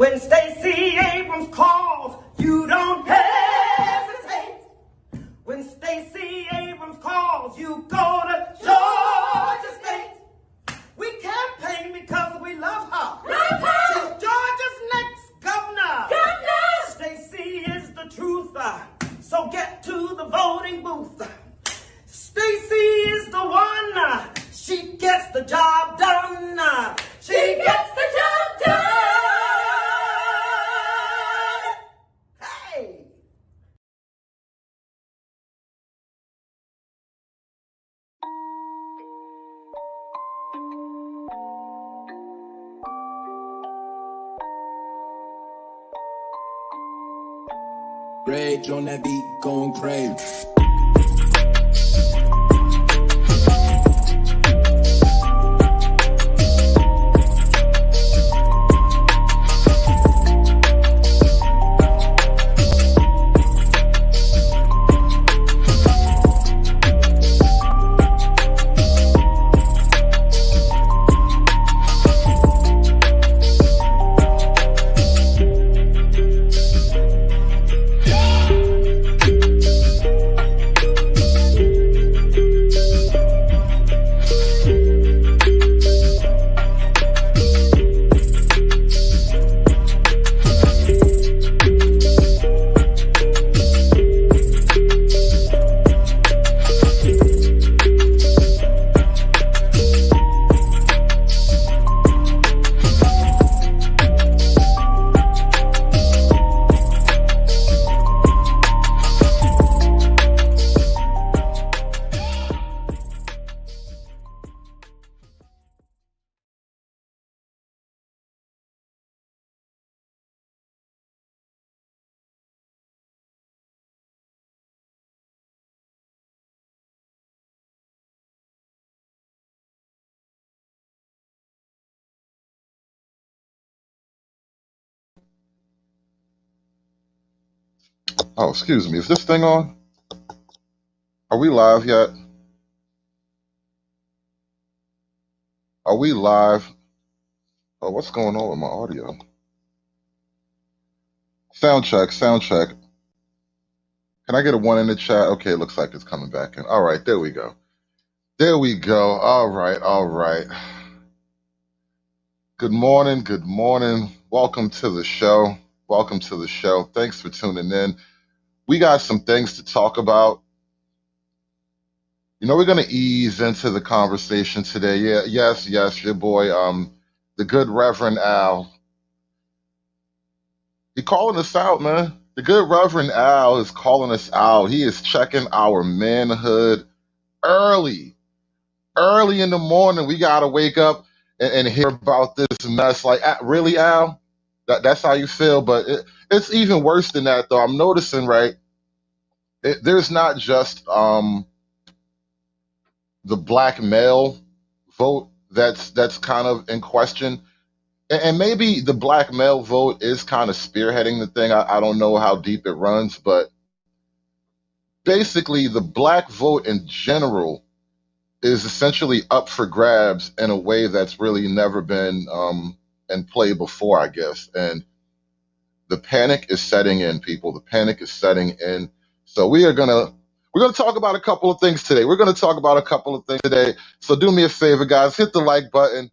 When Stacy Abrams calls, you don't hesitate. When Stacy Abrams calls, you go to Georgia State. We campaign because we love her. She's Georgia's next governor. Stacy is the truth, so get to the voting booth. Stacy is the one. She gets the job done. She gets the job done. Hey! Rage on that beat, going crazy. Oh, excuse me. Is this thing on? Are we live yet? Are we live? Oh, what's going on with my audio? Sound check, sound check. Can I get a 1 in the chat? Okay, it looks like it's coming back in. All right, there we go. There we go. All right, all right. Good morning, good morning. Welcome to the show. Welcome to the show. Thanks for tuning in. We got some things to talk about. You know, we're going to ease into the conversation today. Yes, your boy, the good Reverend Al. He's calling us out, man. The good Reverend Al is calling us out. He is checking our manhood early in the morning. We got to wake up and hear about this mess. Like, really, Al? That's how you feel? But it's even worse than that, though. I'm noticing, right? There's not just the black male vote that's kind of in question. And maybe the black male vote is kind of spearheading the thing. I don't know how deep it runs, but basically the black vote in general is essentially up for grabs in a way that's really never been in play before, I guess. And the panic is setting in, people. The panic is setting in. So we're gonna talk about a couple of things today. So do me a favor, guys. Hit the like button.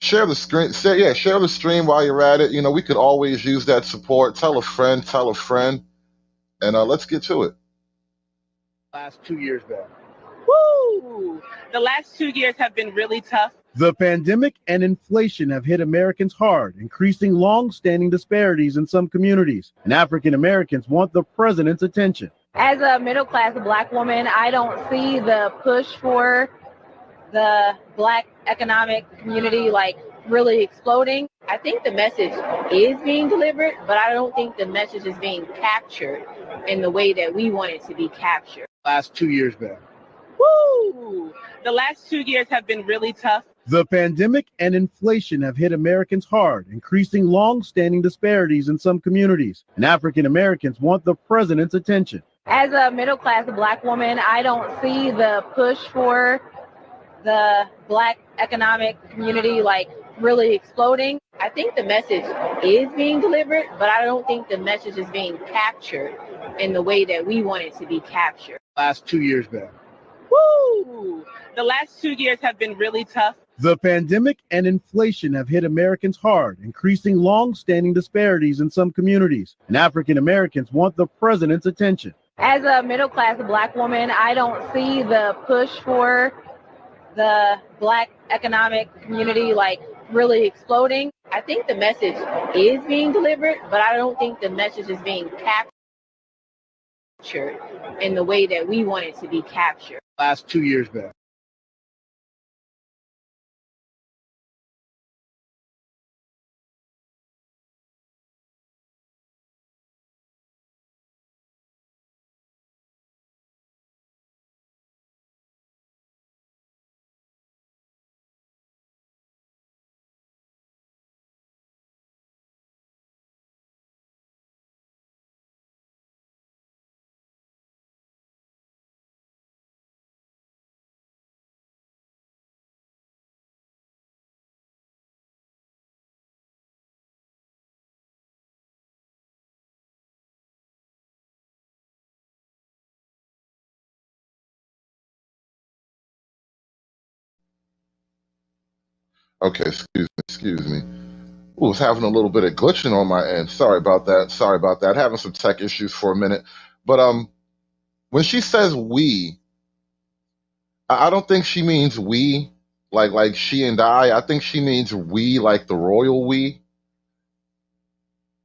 Share the screen. Share the stream while you're at it. You know, we could always use that support. Tell a friend. And let's get to it. Last 2 years back. Woo! The last 2 years have been really tough. The pandemic and inflation have hit Americans hard, increasing long-standing disparities in some communities. And African Americans want the president's attention. As a middle-class black woman, I don't see the push for the black economic community like really exploding. I think the message is being delivered, but I don't think the message is being captured in the way that we want it to be captured. Last 2 years back. Woo! The last 2 years have been really tough. The pandemic and inflation have hit Americans hard, increasing long-standing disparities in some communities. And African Americans want the president's attention. As a middle-class black woman, I don't see the push for the black economic community like really exploding. I think the message is being delivered, but I don't think the message is being captured in the way that we want it to be captured. Last 2 years back. Woo! The last 2 years have been really tough. The pandemic and inflation have hit Americans hard, increasing long-standing disparities in some communities. And African Americans want the president's attention. As a middle-class Black woman, I don't see the push for the Black economic community really exploding. I think the message is being delivered, but I don't think the message is being captured in the way that we want it to be captured. Last 2 years back. Okay, excuse me. Ooh, was having a little bit of glitching on my end. Sorry about that. Sorry about that. Having some tech issues for a minute. But when she says we, I don't think she means we like she and I. I think she means we like the royal we.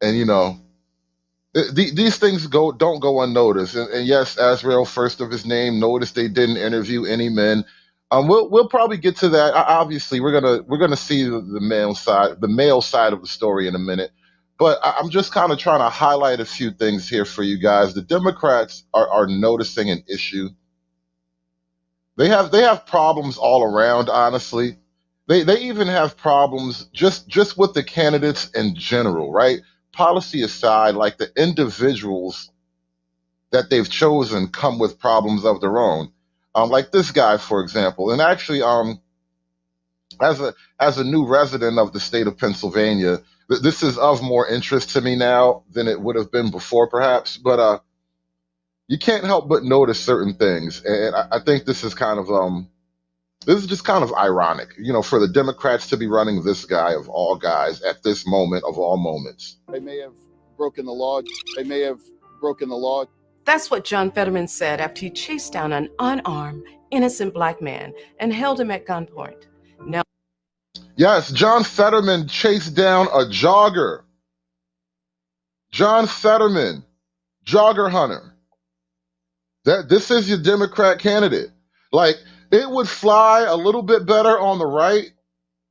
And these things don't go unnoticed. And yes, Azrael, first of his name, notice they didn't interview any men. We'll probably get to that. Obviously, we're gonna see the male side of the story in a minute. But I'm just kind of trying to highlight a few things here for you guys. The Democrats are noticing an issue. They have problems all around. Honestly, they even have problems just with the candidates in general, right? Policy aside, like the individuals that they've chosen come with problems of their own. Like this guy, for example, and actually, as a new resident of the state of Pennsylvania, this is of more interest to me now than it would have been before, perhaps. But you can't help but notice certain things, and I think this is just kind of ironic, for the Democrats to be running this guy of all guys at this moment of all moments. They may have broken the law. They may have broken the law. That's what John Fetterman said after he chased down an unarmed, innocent Black man and held him at gunpoint. Now, yes, John Fetterman chased down a jogger. John Fetterman, jogger hunter. This is your Democrat candidate. Like, it would fly a little bit better on the right.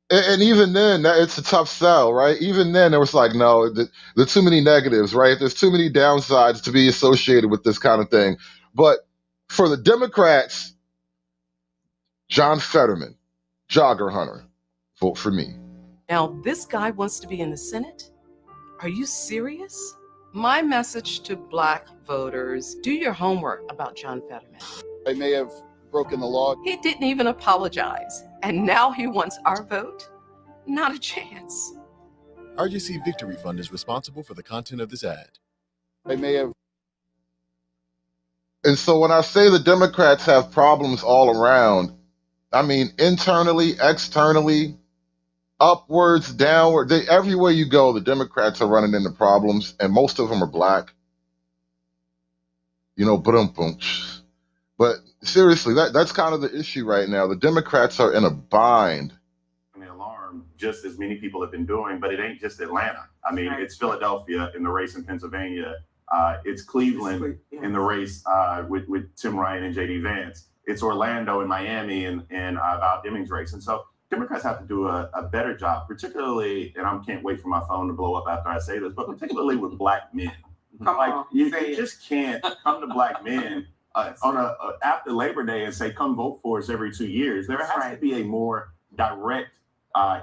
And even then, it's a tough sell, right? Even then, there was like, no, there are too many negatives, right? There's too many downsides to be associated with this kind of thing. But for the Democrats, John Fetterman, jogger hunter, vote for me. Now, this guy wants to be in the Senate? Are you serious? My message to Black voters, do your homework about John Fetterman. They may have broken the law. He didn't even apologize. And now he wants our vote? Not a chance. RGC Victory Fund is responsible for the content of this ad. They may have. And so when I say the Democrats have problems all around, I mean internally, externally, upwards, downward. Everywhere you go, the Democrats are running into problems, and most of them are Black. But seriously, that's kind of the issue right now. The Democrats are in a bind. The alarm, just as many people have been doing, but it ain't just Atlanta. I mean, it's Philadelphia in the race in Pennsylvania. It's Cleveland in the race with Tim Ryan and J.D. Vance. It's Orlando and Miami and Val Demings' race. And so Democrats have to do a better job, particularly, and I can't wait for my phone to blow up after I say this, but particularly with Black men. You just can't come to Black men after Labor Day and say, come vote for us every 2 years. There has to be a more direct,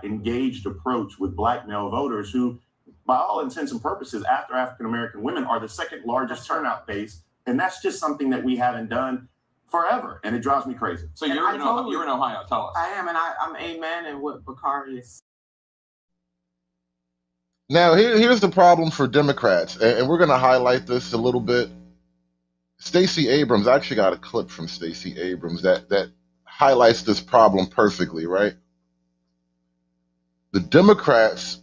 engaged approach with Black male voters who, by all intents and purposes, after African-American women, are the second largest turnout base. And that's just something that we haven't done forever. And it drives me crazy. So you're in Ohio, tell us. I am, and I'm amen in what Bakari is Now, here's the problem for Democrats, and we're going to highlight this a little bit. Stacey Abrams, I actually got a clip from Stacey Abrams that highlights this problem perfectly, right? The Democrats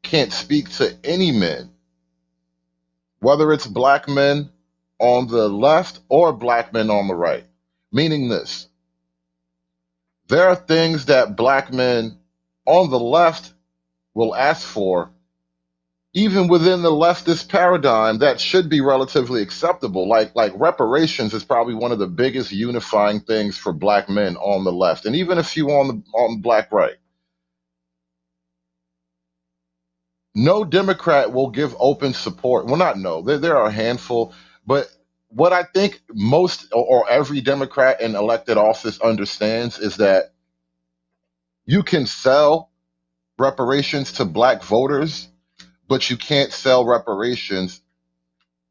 can't speak to any men, whether it's black men on the left or black men on the right. Meaning this, there are things that black men on the left will ask for, even within the leftist paradigm, that should be relatively acceptable. Like reparations is probably one of the biggest unifying things for black men on the left, and even a few on the black right. No Democrat will give open support. Well, not no, there are a handful, but what I think most or every Democrat in elected office understands is that you can sell reparations to black voters, but you can't sell reparations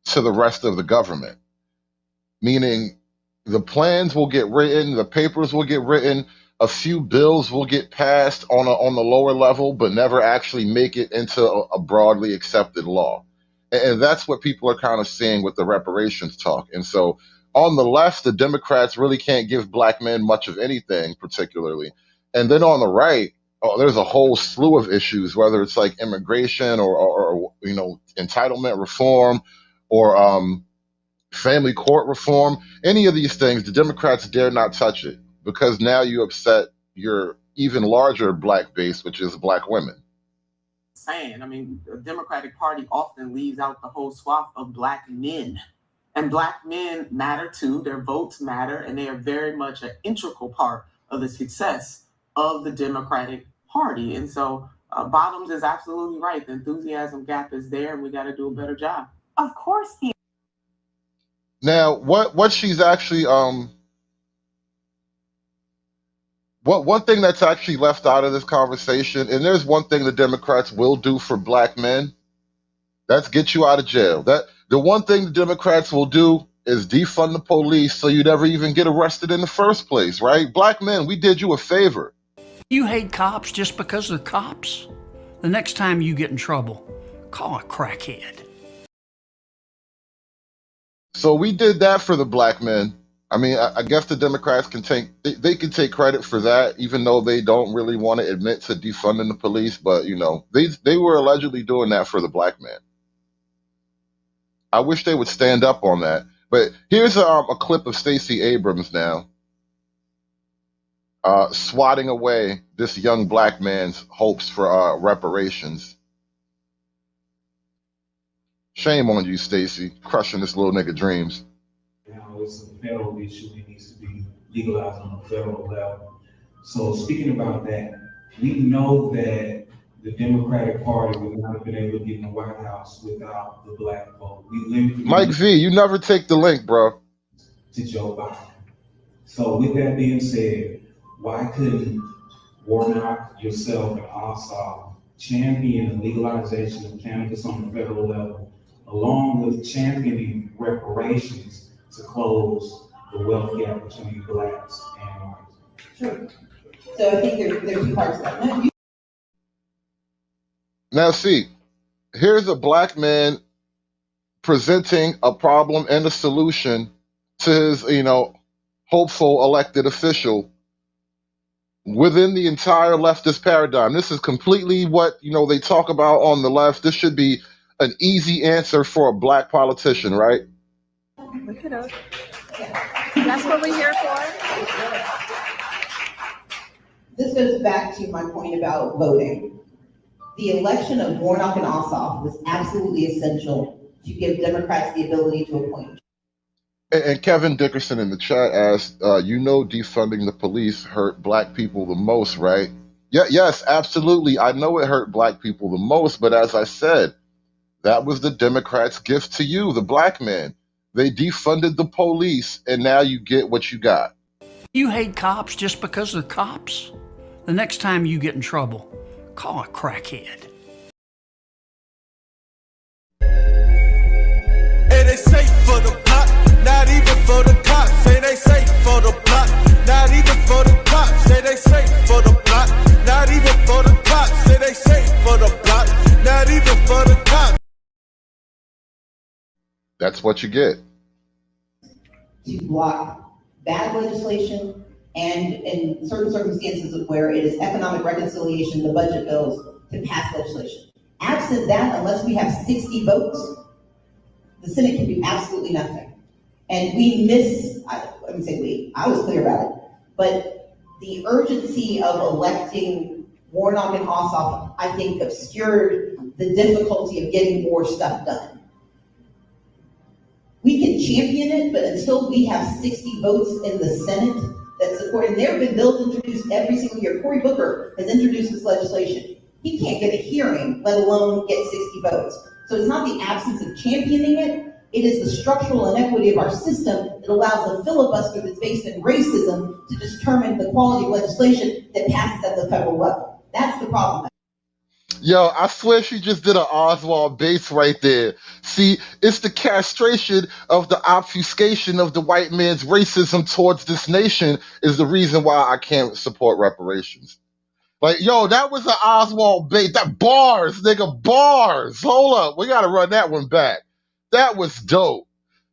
to the rest of the government. Meaning the plans will get written, the papers will get written, a few bills will get passed on the lower level, but never actually make it into a broadly accepted law. And that's what people are kind of seeing with the reparations talk. And so on the left, the Democrats really can't give black men much of anything particularly. And then on the right, there's a whole slew of issues, whether it's like immigration or entitlement reform or family court reform, any of these things, the Democrats dare not touch it because now you upset your even larger black base, which is black women. I mean, the Democratic Party often leaves out the whole swath of black men. And black men matter too, their votes matter, and they are very much an integral part of the success of the Democratic Party. And so Bottoms is absolutely right. The enthusiasm gap is there, and we got to do a better job. Of course. Now, what she's actually one thing that's actually left out of this conversation, and there's one thing the Democrats will do for black men, that's get you out of jail. The one thing the Democrats will do is defund the police so you never even get arrested in the first place, right? Black men, we did you a favor. You hate cops just because they're cops? The next time you get in trouble, call a crackhead. So we did that for the black men. I mean, I guess the Democrats can they can take credit for that, even though they don't really want to admit to defunding the police. But, they were allegedly doing that for the black man. I wish they would stand up on that. But here's a clip of Stacey Abrams now swatting away this young black man's hopes for reparations. Shame on you, Stacy, crushing this little nigga dreams. Now it's a federal issue. It needs to be legalized on a federal level. So speaking about that, we know that the Democratic Party would not have been able to get in the White House without the black vote. Mike V, you never take the link, bro. To Joe Biden. So with that being said, why couldn't Warnock, yourself, and Ossoff champion the legalization of cannabis on the federal level, along with championing reparations to close the wealth gap between blacks and whites? Sure. So I think there's two parts to that. Now, see, here's a black man presenting a problem and a solution to his, hopeful elected official within the entire leftist paradigm. This is completely what, they talk about on the left. This should be an easy answer for a black politician, right? Look at us. That's what we're here for. This goes back to my point about voting. The election of Warnock and Ossoff was absolutely essential to give Democrats the ability to appoint. And Kevin Dickerson in the chat asked, defunding the police hurt black people the most, right? Yeah, yes, absolutely. I know it hurt black people the most, but as I said, that was the Democrats' gift to you, the black man. They defunded the police, and now you get what you got. You hate cops just because they're cops? The next time you get in trouble, call a crackhead. Hey, they safe for the block, not even for the cops. Say they safe for the block, not even for the cops. Say they safe for the block, not even for the cops. Say they safe for the block, not That's what you get. To block bad legislation, and in certain circumstances where it is economic reconciliation, the budget bills, to pass legislation. Absent that, unless we have 60 votes, the Senate can do absolutely nothing. And we miss, let me say we, I was clear about it, but the urgency of electing Warnock and Ossoff, I think, obscured the difficulty of getting more stuff done. We can champion it, but until we have 60 votes in the Senate that support, and there have been bills introduced every single year. Cory Booker has introduced this legislation. He can't get a hearing, let alone get 60 votes. So it's not the absence of championing it, it is the structural inequity of our system that allows a filibuster that's based in racism to determine the quality of legislation that passes at the federal level. That's the problem. Yo, I swear she just did an Oswald Bates right there. See, it's the castration of the obfuscation of the white man's racism towards this nation is the reason why I can't support reparations. Like, yo, that was an Oswald Bates. That bars, nigga, bars. Hold up. We got to run that one back. That was dope.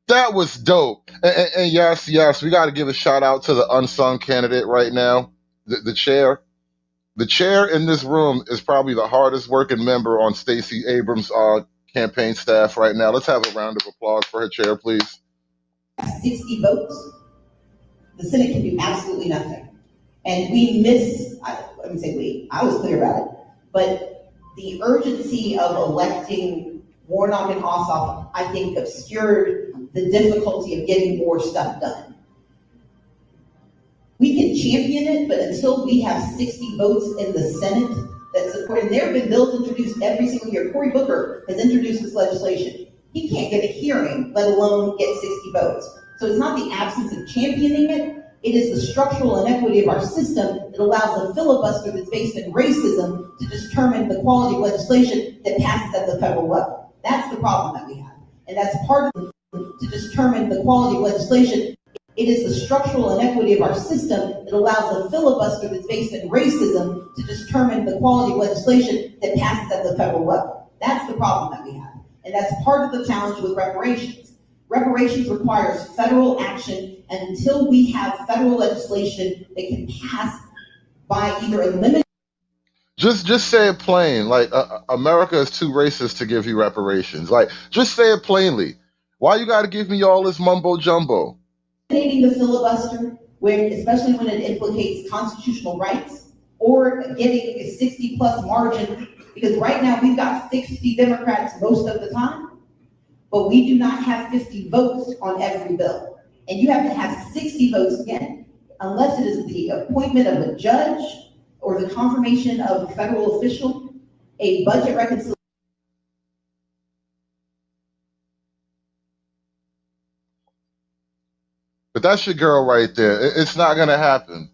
That was dope. And yes, we got to give a shout out to the unsung candidate right now, the chair. The chair in this room is probably the hardest working member on Stacy Abrams' campaign staff right now. Let's have a round of applause for her chair, please. 60 votes, the Senate can do absolutely nothing. And we miss, let me say we, I was clear about it, but the urgency of electing Warnock and Ossoff, I think, obscured the difficulty of getting more stuff done. We can champion it, but until we have 60 votes in the Senate that support, and there have been bills introduced every single year. Cory Booker has introduced this legislation. He can't get a hearing, let alone get 60 votes. So it's not the absence of championing it, it is the structural inequity of our system that allows a filibuster that's based in racism to determine the quality of legislation that passes at the federal level. That's the problem that we have. And that's part of to determine the quality of legislation. It is the structural inequity of our system that allows a filibuster that's based in racism to determine the quality of legislation that passes at the federal level. That's the problem that we have. And that's part of the challenge with reparations. Reparations requires federal action, and until we have federal legislation that can pass by either eliminating. Just say it plain. Like, America is too racist to give you reparations. Like, just say it plainly. Why you got to give me all this mumbo jumbo? Eliminating the filibuster, especially when it implicates constitutional rights, or getting a 60-plus margin, because right now we've got 60 Democrats most of the time, but we do not have 50 votes on every bill. And you have to have 60 votes again, unless it is the appointment of a judge or the confirmation of a federal official, a budget reconciliation. But that's your girl right there. It's not going to happen.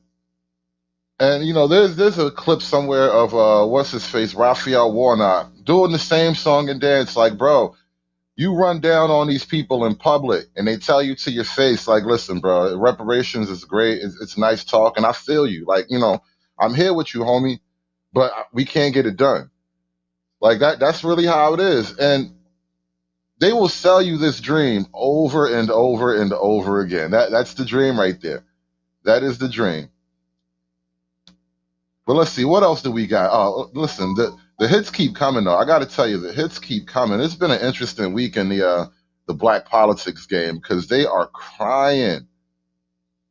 And, you know, there's a clip somewhere of, what's his face, Raphael Warnock, doing the same song and dance. Like, bro, you run down on these people in public and they tell you to your face, like, listen, bro, reparations is great. It's nice talk. And I feel you. Like, you know, I'm here with you, homie, but we can't get it done. Like, that's really how it is. And they will sell you this dream over and over and over again. That's the dream right there. That is the dream. But let's see, what else do we got? Oh, listen, the hits keep coming, though. I got to tell you, the hits keep coming. It's been an interesting week in the black politics game because they are crying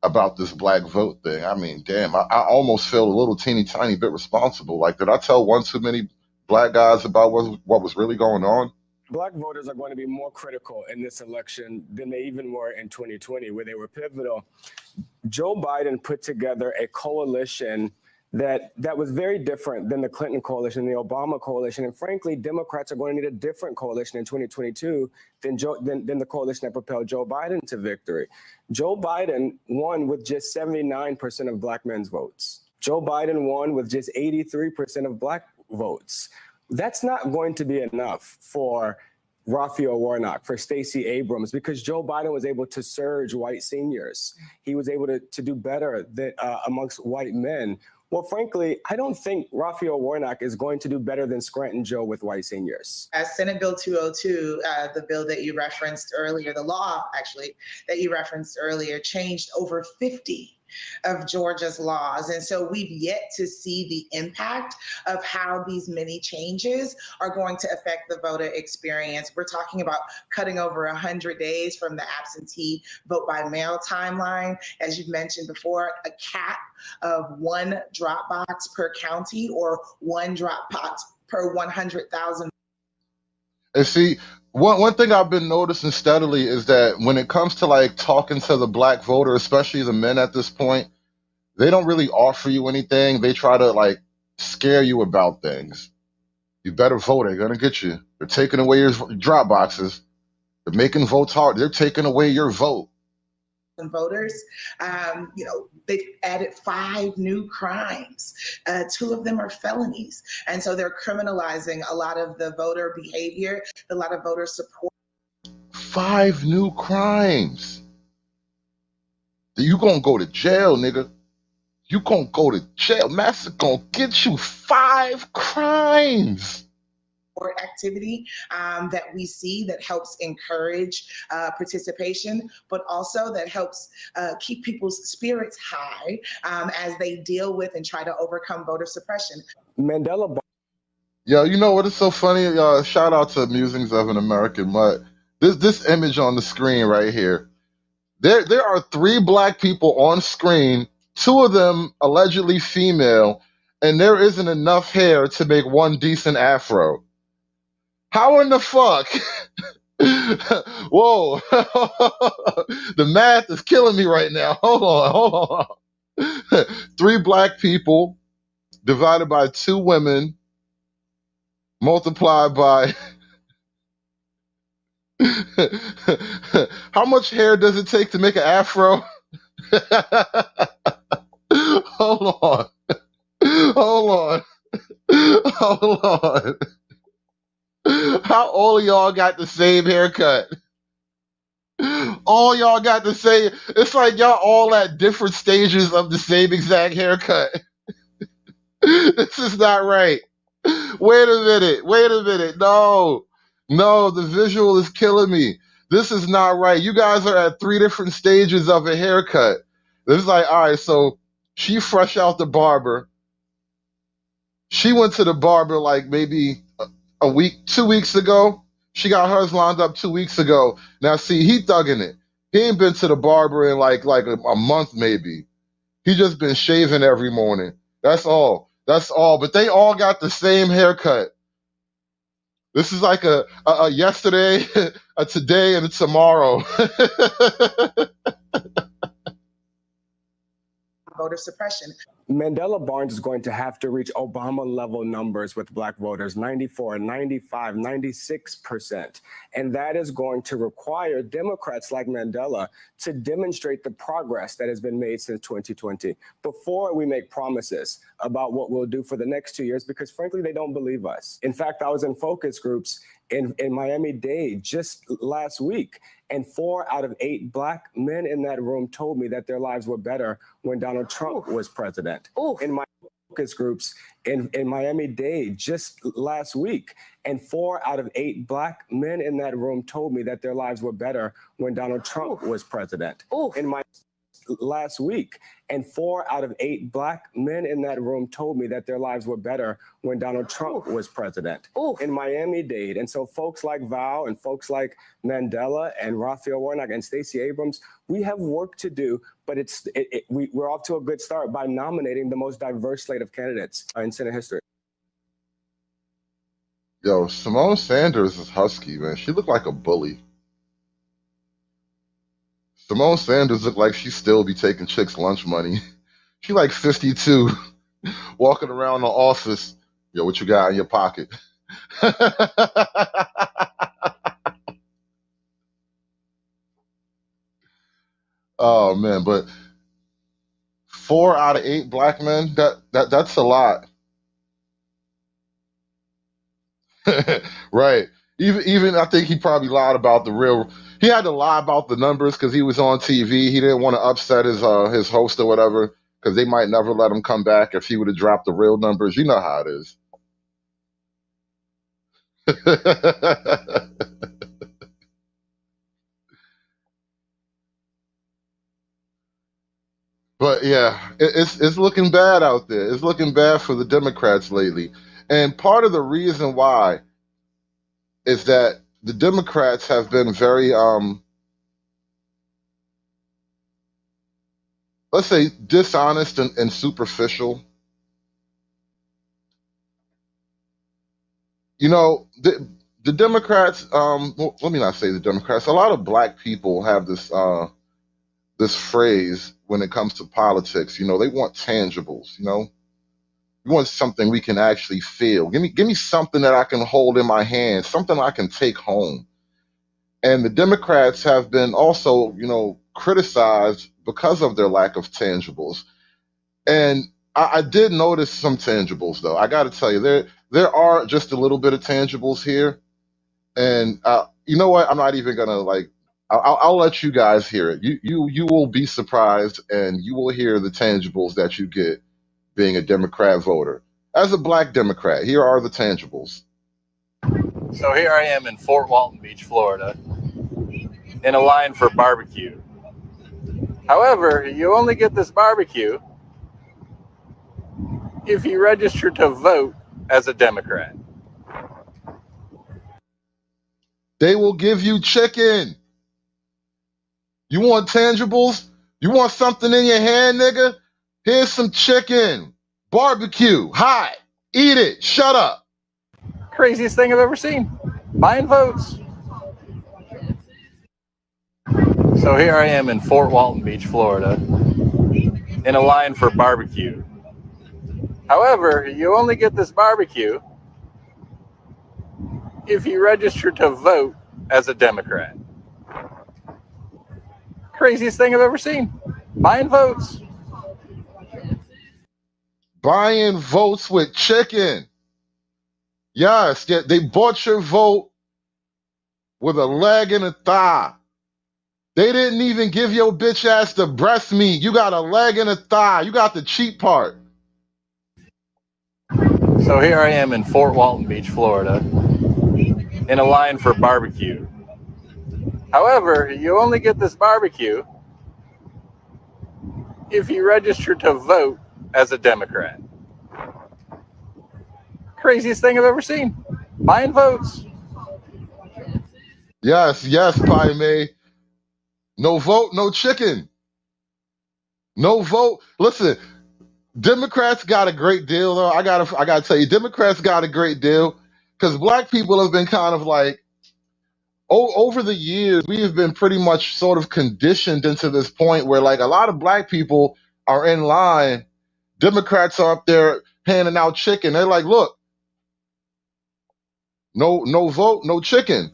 about this black vote thing. I mean, damn, I almost feel a little teeny tiny bit responsible. Like, did I tell one too many black guys about what was really going on? Black voters are going to be more critical in this election than they even were in 2020, where they were pivotal. Joe Biden put together a coalition that was very different than the Clinton coalition, the Obama coalition. And frankly, Democrats are going to need a different coalition in 2022 than the coalition that propelled Joe Biden to victory. Joe Biden won with just 79% of black men's votes. Joe Biden won with just 83% of black votes. That's not going to be enough for Raphael Warnock, for Stacy Abrams, because Joe Biden was able to surge white seniors. He was able to do better amongst white men. Well, frankly, I don't think Raphael Warnock is going to do better than Scranton Joe with white seniors. Senate Bill 202, the bill that you referenced earlier, the law actually that you referenced earlier, changed over 50 of Georgia's laws. And so we've yet to see the impact of how these many changes are going to affect the voter experience. We're talking about cutting over 100 days from the absentee vote by mail timeline. As you've mentioned before, a cap of one drop box per county or one drop box per 100,000. And see, one thing I've been noticing steadily is that when it comes to like talking to the black voter, especially the men at this point, they don't really offer you anything. They try to like scare you about things. You better vote. They're gonna get you. They're taking away your drop boxes. They're making votes hard. They're taking away your vote. Voters, they've added 5 new crimes. 2 of them are felonies. And so they're criminalizing a lot of the voter behavior, a lot of voter support. 5 new crimes. You gonna go to jail, nigga. You gonna go to jail. Master gonna get you 5 crimes. Activity that we see that helps encourage participation, but also that helps keep people's spirits high as they deal with and try to overcome voter suppression. Mandela. Yo, you know what is so funny? Shout out to Musings of an American Mutt. This image on the screen right here. There are 3 black people on screen, 2 of them allegedly female, and there isn't enough hair to make one decent afro. How in the fuck? Whoa. The math is killing me right now. Hold on. 3 black people divided by 2 women multiplied by how much hair does it take to make an afro? Hold on. How all of y'all got the same haircut? All y'all got the same. It's like y'all all at different stages of the same exact haircut. This is not right. Wait a minute. No, the visual is killing me. This is not right. You guys are at 3 different stages of a haircut. This is like, all right, so she fresh out the barber. She went to the barber like maybe a week, 2 weeks ago. She got hers lined up 2 weeks ago. Now, see, he thugging it. He ain't been to the barber in like a month maybe. He just been shaving every morning. That's all. But they all got the same haircut. This is like a yesterday, a today, and a tomorrow. Voter suppression. Mandela Barnes is going to have to reach Obama-level numbers with black voters, 94, 95, 96%. And that is going to require Democrats like Mandela to demonstrate the progress that has been made since 2020 before we make promises about what we'll do for the next 2 years, because frankly, they don't believe us. In fact, I was in focus groups in Miami-Dade just last week, and 4 out of 8 black men in that room told me that their lives were better when Donald Trump was president. In my focus groups in Miami-Dade just last week, and 4 out of 8 black men in that room told me that their lives were better when Donald Trump was president. In my last week, and 4 out of 8 black men in that room told me that their lives were better when Donald Trump was president in Miami-Dade. And so folks like Val and folks like Mandela and Raphael Warnock and Stacy Abrams, we have work to do, but we're off to a good start by nominating the most diverse slate of candidates in Senate history. Yo, Simone Sanders is husky, man. She looked like a bully. Simone Sanders looked like she still be taking chicks' lunch money. She like 52, walking around the office. Yo, what you got in your pocket? Oh man, but 4 out of 8 black men, that's a lot. Right. Even I think he probably lied about the real. He had to lie about the numbers because he was on TV. He didn't want to upset his host or whatever. because they might never let him come back if he would have dropped the real numbers. You know how it is. But yeah, it's looking bad out there. It's looking bad for the Democrats lately. And part of the reason why is that the Democrats have been very let's say dishonest and superficial. You know, the Democrats, well, let me not say the Democrats, a lot of black people have this phrase when it comes to politics. You know, they want tangibles, you know. We want something we can actually feel. Give me something that I can hold in my hand, something I can take home. And the Democrats have been also, you know, criticized because of their lack of tangibles. And I did notice some tangibles, though. I got to tell you, there are just a little bit of tangibles here. And you know what? I'm not even gonna like. I'll let you guys hear it. You will be surprised, and you will hear the tangibles that you get being a Democrat voter. As a black Democrat, here are the tangibles. So here I am in Fort Walton Beach, Florida, in a line for barbecue. However, you only get this barbecue if you register to vote as a Democrat. They will give you chicken. You want tangibles? You want something in your hand, nigga? Here's some chicken. Barbecue. Hot. Eat it. Shut up. Craziest thing I've ever seen. Buying votes. So here I am in Fort Walton Beach, Florida, in a line for barbecue. However, you only get this barbecue if you register to vote as a Democrat. Craziest thing I've ever seen. Buying votes. Buying votes with chicken. Yes, they bought your vote with a leg and a thigh. They didn't even give your bitch ass the breast meat. You got a leg and a thigh. You got the cheap part. So here I am in Fort Walton Beach, Florida, in a line for barbecue. However, you only get this barbecue if you register to vote as a Democrat. Craziest thing I've ever seen. Buying votes. Yes, Pai May. No vote, no chicken. No vote. Listen, Democrats got a great deal, though. I gotta tell you, Democrats got a great deal because black people have been kind of like, over the years, we have been pretty much sort of conditioned into this point where like a lot of black people are in line. Democrats are up there handing out chicken. They're like, look, no vote, no chicken.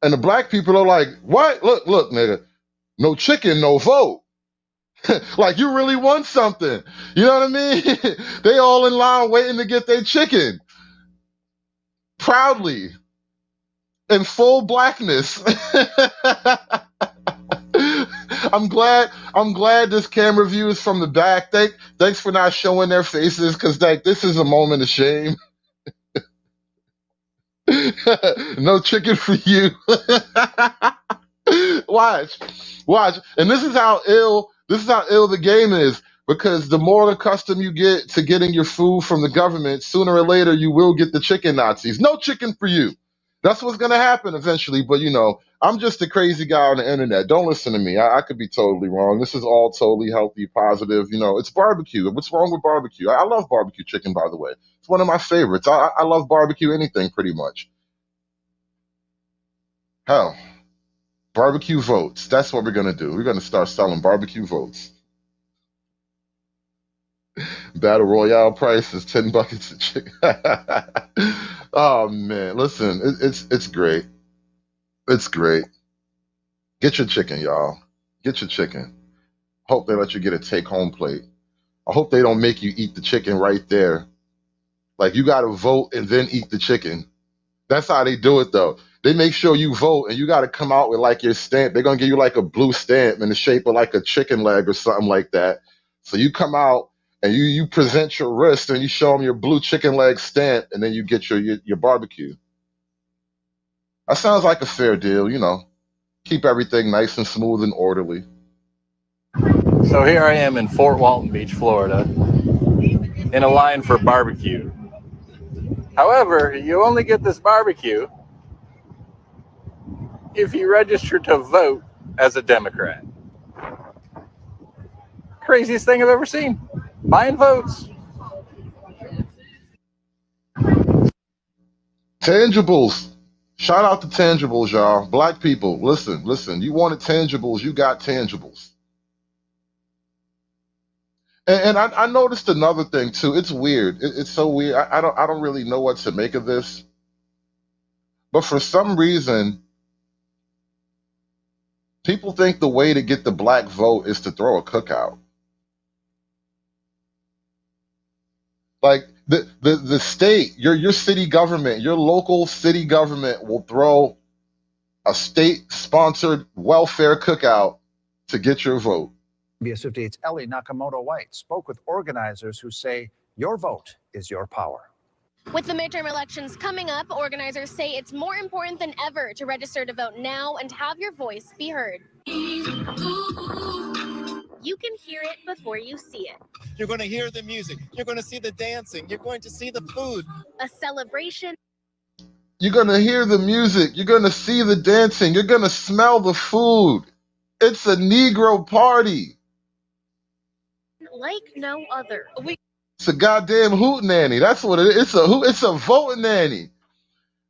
And the black people are like, what? Look, nigga, no chicken, no vote. Like you really want something. You know what I mean? They all in line waiting to get their chicken. Proudly. In full blackness. I'm glad this camera view is from the back. Thanks for not showing their faces, because like this is a moment of shame. No chicken for you. Watch. And this is how ill the game is, because the more accustomed you get to getting your food from the government, sooner or later you will get the chicken Nazis. No chicken for you. That's what's going to happen eventually. But, you know, I'm just a crazy guy on the internet. Don't listen to me. I could be totally wrong. This is all totally healthy, positive. You know, it's barbecue. What's wrong with barbecue? I love barbecue chicken, by the way. It's one of my favorites. I love barbecue anything pretty much. Hell, barbecue votes. That's what we're going to do. We're going to start selling barbecue votes. Battle Royale price is 10 buckets of chicken. Oh man, listen, it's great. It's great. Get your chicken, y'all. Get your chicken. Hope they let you get a take-home plate. I hope they don't make you eat the chicken right there. Like you got to vote and then eat the chicken. That's how they do it, though. They make sure you vote and you got to come out with like your stamp. They're gonna give you like a blue stamp in the shape of like a chicken leg or something like that. So you come out and you present your wrist and you show them your blue chicken leg stamp, and then you get your barbecue. That sounds like a fair deal, you know. Keep everything nice and smooth and orderly. So here I am in Fort Walton Beach, Florida, in a line for barbecue. However, you only get this barbecue if you register to vote as a Democrat. Craziest thing I've ever seen. Buying votes. Tangibles. Shout out to tangibles, y'all. Black people, listen. You wanted tangibles, you got tangibles. And I noticed another thing too. It's weird. It's so weird. I don't really know what to make of this. But for some reason, people think the way to get the black vote is to throw a cookout. Like the state, your city government, your local city government will throw a state-sponsored welfare cookout to get your vote. CBS 58's Ellie Nakamoto-White spoke with organizers who say your vote is your power. With the midterm elections coming up, organizers say it's more important than ever to register to vote now and have your voice be heard. You can hear it before you see it. You're going to hear the music. You're going to see the dancing. You're going to see the food. A celebration. You're going to hear the music. You're going to see the dancing. You're going to smell the food. It's a Negro party. Like no other. It's a goddamn hootenanny. That's what it is. It's a voting nanny.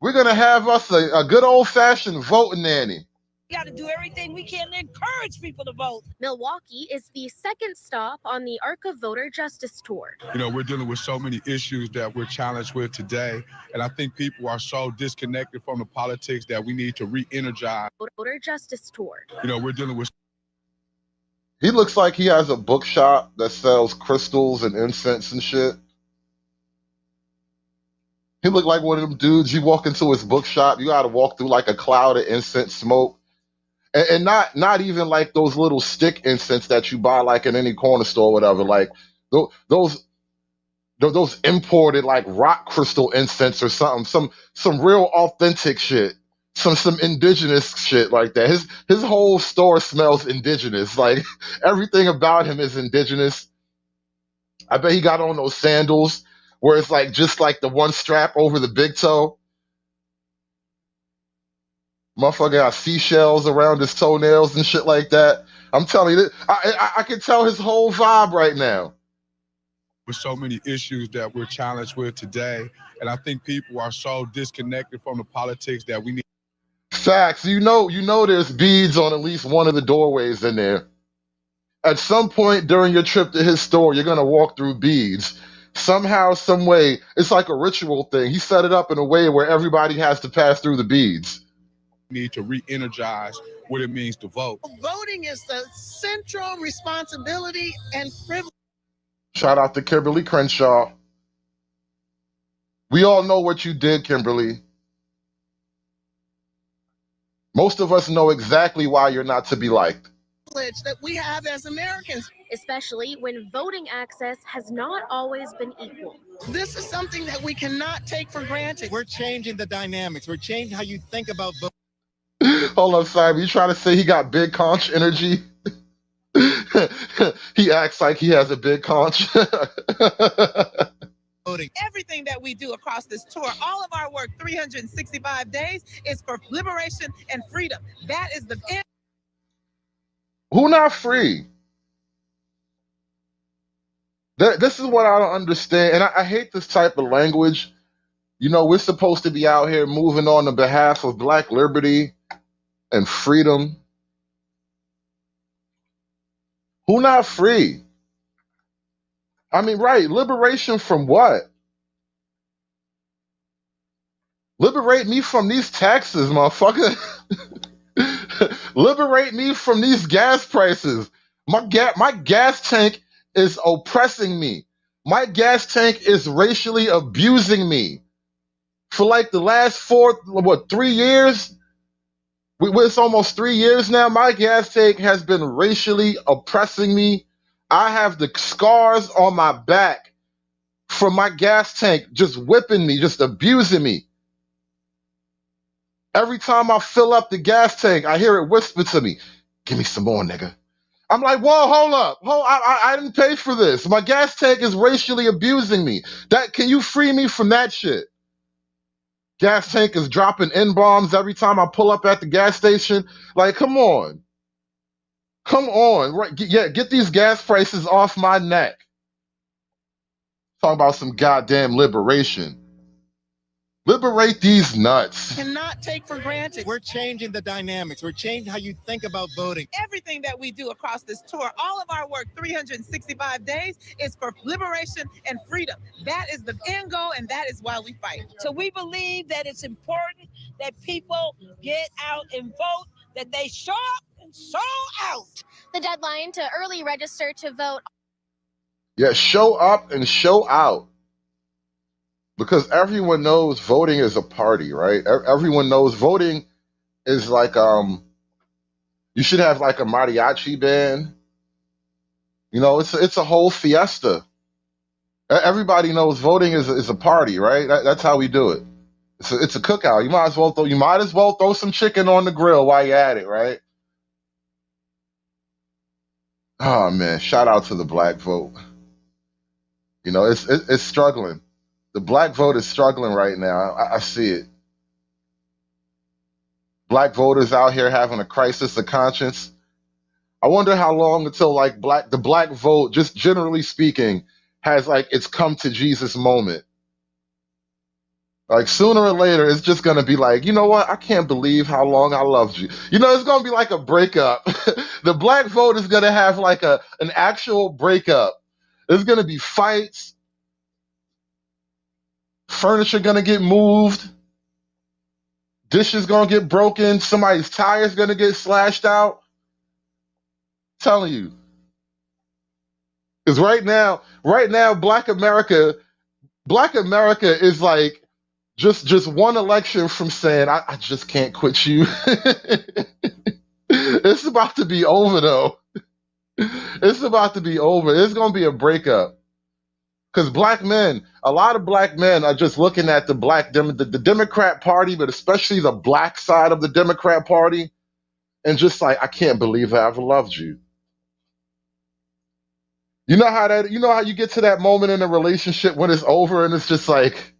We're going to have us a good old-fashioned voting nanny. We got to do everything we can to encourage people to vote. Milwaukee is the second stop on the ARCA Voter Justice Tour. You know, we're dealing with so many issues that we're challenged with today, and I think people are so disconnected from the politics that we need to re-energize. Voter Justice Tour. You know, we're dealing with... He looks like he has a bookshop that sells crystals and incense and shit. He looked like one of them dudes, you walk into his bookshop, you got to walk through like a cloud of incense smoke. And not even like those little stick incense that you buy like in any corner store or whatever. Like those imported like rock crystal incense or something. Some real authentic shit. Some indigenous shit like that. His whole store smells indigenous. Like everything about him is indigenous. I bet he got on those sandals where it's like just like the one strap over the big toe. Motherfucker got seashells around his toenails and shit like that. I'm telling you, I can tell his whole vibe right now. With so many issues that we're challenged with today, and I think people are so disconnected from the politics that we need. Facts. You know there's beads on at least one of the doorways in there. At some point during your trip to his store, you're going to walk through beads. Somehow, some way, it's like a ritual thing. He set it up in a way where everybody has to pass through the beads. Need to re-energize what it means to vote. Voting is the central responsibility and privilege. Shout out to Kimberly Crenshaw. We all know what you did, Kimberly. Most of us know exactly why you're not to be liked. That we have as Americans. Especially when voting access has not always been equal. This is something that we cannot take for granted. We're changing the dynamics. We're changing how you think about voting. Hold up, Simon. You trying to say he got big conch energy? He acts like he has a big conch. Everything that we do across this tour, all of our work, 365 days, is for liberation and freedom. That is the end. Who not free? This is what I don't understand. And I hate this type of language. You know, we're supposed to be out here moving on the behalf of Black liberty and freedom. Who not free? I mean, right, liberation from what? Liberate me from these taxes, motherfucker. Liberate me from these gas prices. My gas tank is oppressing me. My gas tank is racially abusing me. For like the last 3 years? It's almost 3 years now. My gas tank has been racially oppressing me. I have the scars on my back from my gas tank just whipping me, just abusing me. Every time I fill up the gas tank, I hear it whisper to me, "Give me some more, nigga." I'm like, whoa, hold up. I didn't pay for this. My gas tank is racially abusing me. Can you free me from that shit? Gas tank is dropping N-bombs every time I pull up at the gas station. Like, come on. Come on. Right, get these gas prices off my neck. Talking about some goddamn liberation. Liberate these nuts. Cannot take for granted. We're changing the dynamics. We're changing how you think about voting. Everything that we do across this tour, all of our work, 365 days, is for liberation and freedom. That is the end goal, and that is why we fight. So we believe that it's important that people get out and vote, that they show up and show out. The deadline to early register to vote. Yeah, show up and show out. Because everyone knows voting is a party, right? Everyone knows voting is like you should have like a mariachi band. You know, it's a whole fiesta. Everybody knows voting is a party, right? That's how we do it. It's a cookout. You might as well throw some chicken on the grill while you're at it, right? Oh man, shout out to the black vote. You know, it's struggling. The black vote is struggling right now. I see it. Black voters out here having a crisis of conscience. I wonder how long until like the black vote, just generally speaking, has like its come to Jesus moment. Like sooner or later, it's just gonna be like, you know what? I can't believe how long I loved you. You know, it's gonna be like a breakup. The black vote is gonna have like an actual breakup. There's gonna be fights. Furniture gonna get moved. Dishes gonna get broken. Somebody's tire's gonna get slashed out. I'm telling you. Because right now, Black America is like just one election from saying, I just can't quit you. It's about to be over though. It's about to be over. It's gonna be a breakup. Because a lot of black men are just looking at the Democrat Party, but especially the black side of the Democrat Party, and just like, I can't believe I ever loved you. You know how you get to that moment in a relationship when it's over and it's just like,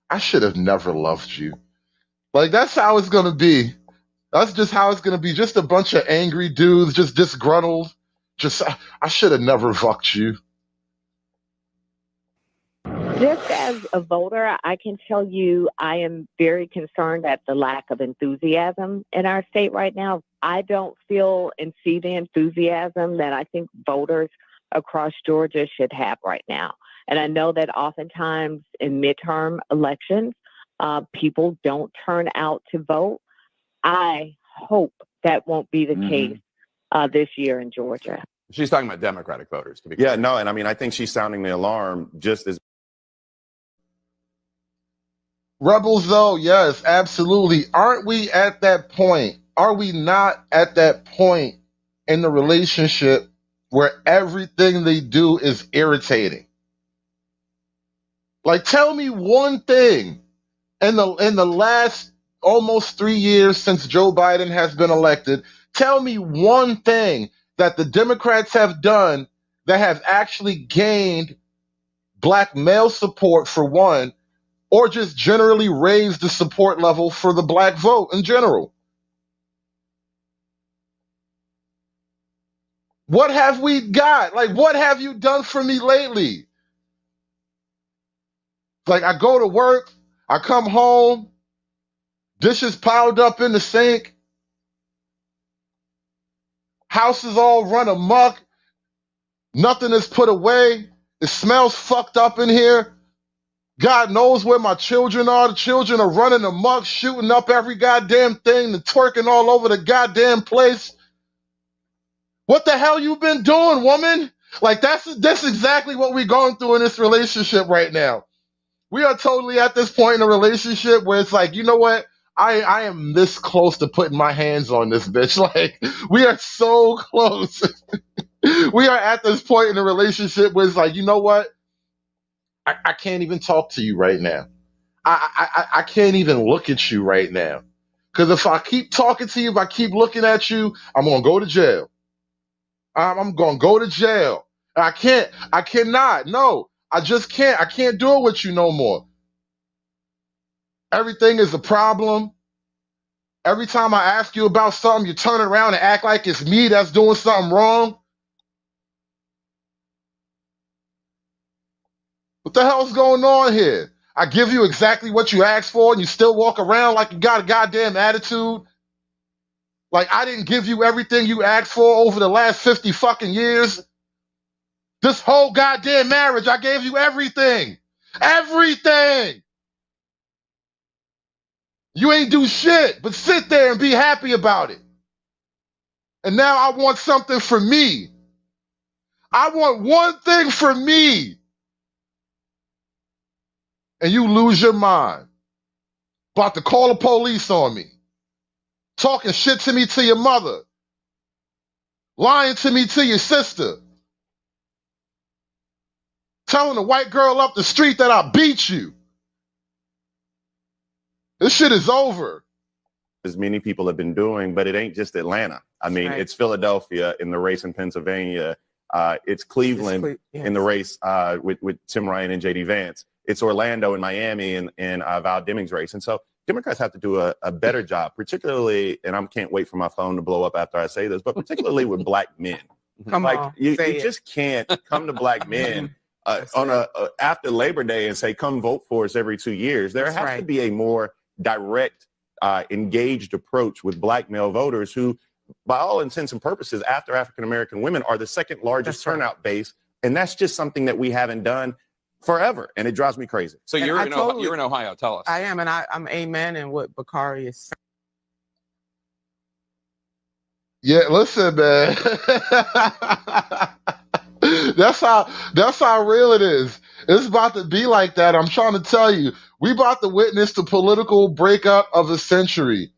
I should have never loved you. Like, that's how it's gonna be. That's just how it's gonna be. Just a bunch of angry dudes, just disgruntled. Just, I should have never fucked you. Just as a voter, I can tell you I am very concerned at the lack of enthusiasm in our state right now. I don't feel and see the enthusiasm that I think voters across Georgia should have right now. And I know that oftentimes in midterm elections, people don't turn out to vote. I hope that won't be the case this year in Georgia. She's talking about Democratic voters, to be clear. Yeah, no, and I mean, I think she's sounding the alarm just as. Rebels, though, yes, absolutely. Aren't we at that point? Are we not at that point in the relationship where everything they do is irritating? Like, tell me one thing in the last almost 3 years since Joe Biden has been elected. Tell me one thing that the Democrats have done that have actually gained black male support, for one, or just generally raised the support level for the black vote in general. What have we got? Like, what have you done for me lately? Like, I go to work, I come home, dishes piled up in the sink, house is all run amok, nothing is put away, it smells fucked up in here. God knows where my children are. The children are running amok, shooting up every goddamn thing and twerking all over the goddamn place. What the hell you been doing, woman? Like, that's exactly what we're going through in this relationship right now. We are totally at this point in a relationship where it's like, you know what? I am this close to putting my hands on this bitch. Like, we are so close. We we are at this point in the relationship where it's like, you know what? I can't even talk to you right now. I can't even look at you right now. Because if I keep talking to you, if I keep looking at you, I'm going to go to jail. I'm going to go to jail. I cannot. No, I just can't. I can't do it with you no more. Everything is a problem. Every time I ask you about something, you turn around and act like it's me that's doing something wrong. What the hell's going on here? I give you exactly what you asked for, and you still walk around like you got a goddamn attitude. Like I didn't give you everything you asked for over the last 50 fucking years. This whole goddamn marriage, I gave you everything. Everything. You ain't do shit, but sit there and be happy about it. And now I want something for me. I want one thing for me. And you lose your mind. About to call the police on me. Talking shit to me to your mother. Lying to me to your sister. Telling a white girl up the street that I beat you. This shit is over. As many people have been doing, but it ain't just Atlanta. I mean, it's Philadelphia in the race in Pennsylvania. It's Cleveland in the race with Tim Ryan and J.D. Vance. It's Orlando and Miami in Val Demings' race. And so Democrats have to do a better job, particularly, and I can't wait for my phone to blow up after I say this, but particularly with black men. You just can't come to black men after Labor Day and say, come vote for us every 2 years. There has to be a more direct, engaged approach with black male voters who, by all intents and purposes, after African-American women, are the second largest turnout base. And that's just something that we haven't done forever. And it drives me crazy. So you're in Ohio. Tell us. I am, and I'm amen in what Bakari is saying. Yeah, listen, man. That's how real it is. It's about to be like that. I'm trying to tell you. We about to witness the political breakup of a century.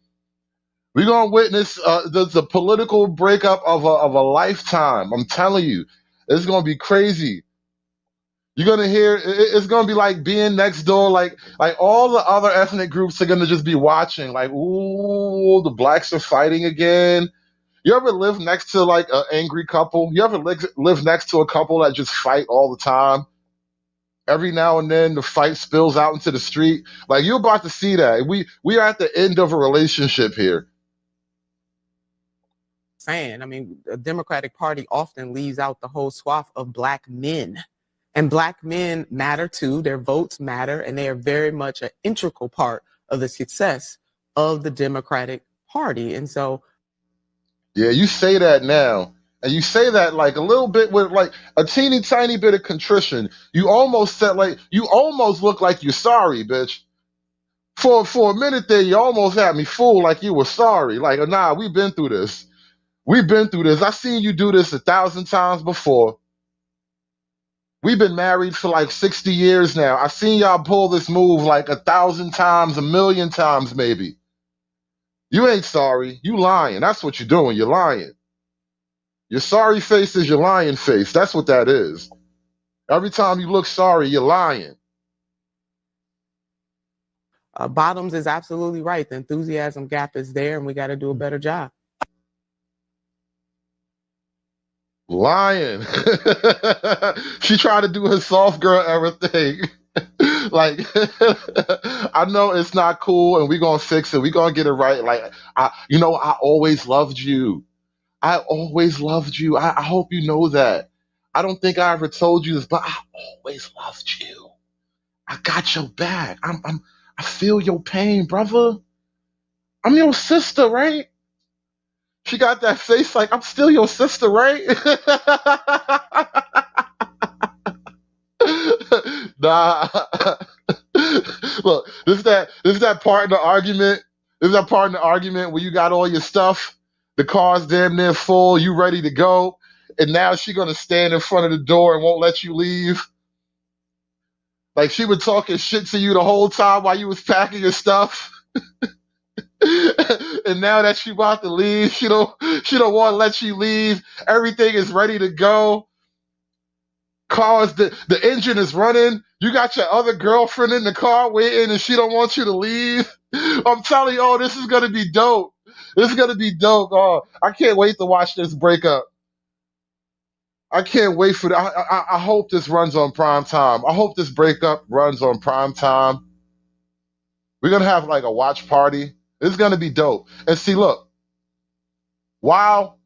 We're gonna witness the political breakup of a lifetime. I'm telling you, it's gonna be crazy. You're gonna hear it's gonna be like being next door, like all the other ethnic groups are gonna just be watching, like, ooh, the blacks are fighting again. You ever live next to like an angry couple? You ever live next to a couple that just fight all the time? Every now and then the fight spills out into the street. Like you're about to see that. We are at the end of a relationship here. I mean, the Democratic Party often leaves out the whole swath of black men. And black men matter too. Their votes matter, and they are very much an integral part of the success of the Democratic Party. And so, yeah, you say that now, and you say that like a little bit with like a teeny tiny bit of contrition. You almost look like you're sorry, bitch. For a minute there, you almost had me fooled like you were sorry. Like, nah, we've been through this. We've been through this. I've seen you do this 1,000 times before. We've been married for like 60 years now. I've seen y'all pull this move like 1,000 times, 1,000,000 times maybe. You ain't sorry. You lying. That's what you're doing. You're lying. Your sorry face is your lying face. That's what that is. Every time you look sorry, you're lying. Bottoms is absolutely right. The enthusiasm gap is there, and we got to do a better job. Lying. She tried to do her soft girl era thing. Like, I know it's not cool, and we're going to fix it. We're going to get it right. Like, I always loved you. I always loved you. I hope you know that. I don't think I ever told you this, but I always loved you. I got your back. I feel your pain, brother. I'm your sister, right? She got that face like, I'm still your sister, right? Nah. Look, this is that part in the argument. This is that part in the argument where you got all your stuff, the car's damn near full, you ready to go, and now she gonna stand in front of the door and won't let you leave. Like she was talking shit to you the whole time while you was packing your stuff. And now that she about to leave, she don't want to let you leave. Everything is ready to go. Cars, the engine is running. You got your other girlfriend in the car waiting, and she don't want you to leave. I'm telling you, this is gonna be dope. This is gonna be dope. Oh, I can't wait to watch this breakup. I can't wait for that. I hope this runs on prime time. I hope this breakup runs on prime time. We're gonna have like a watch party. It's gonna be dope. And see, look, while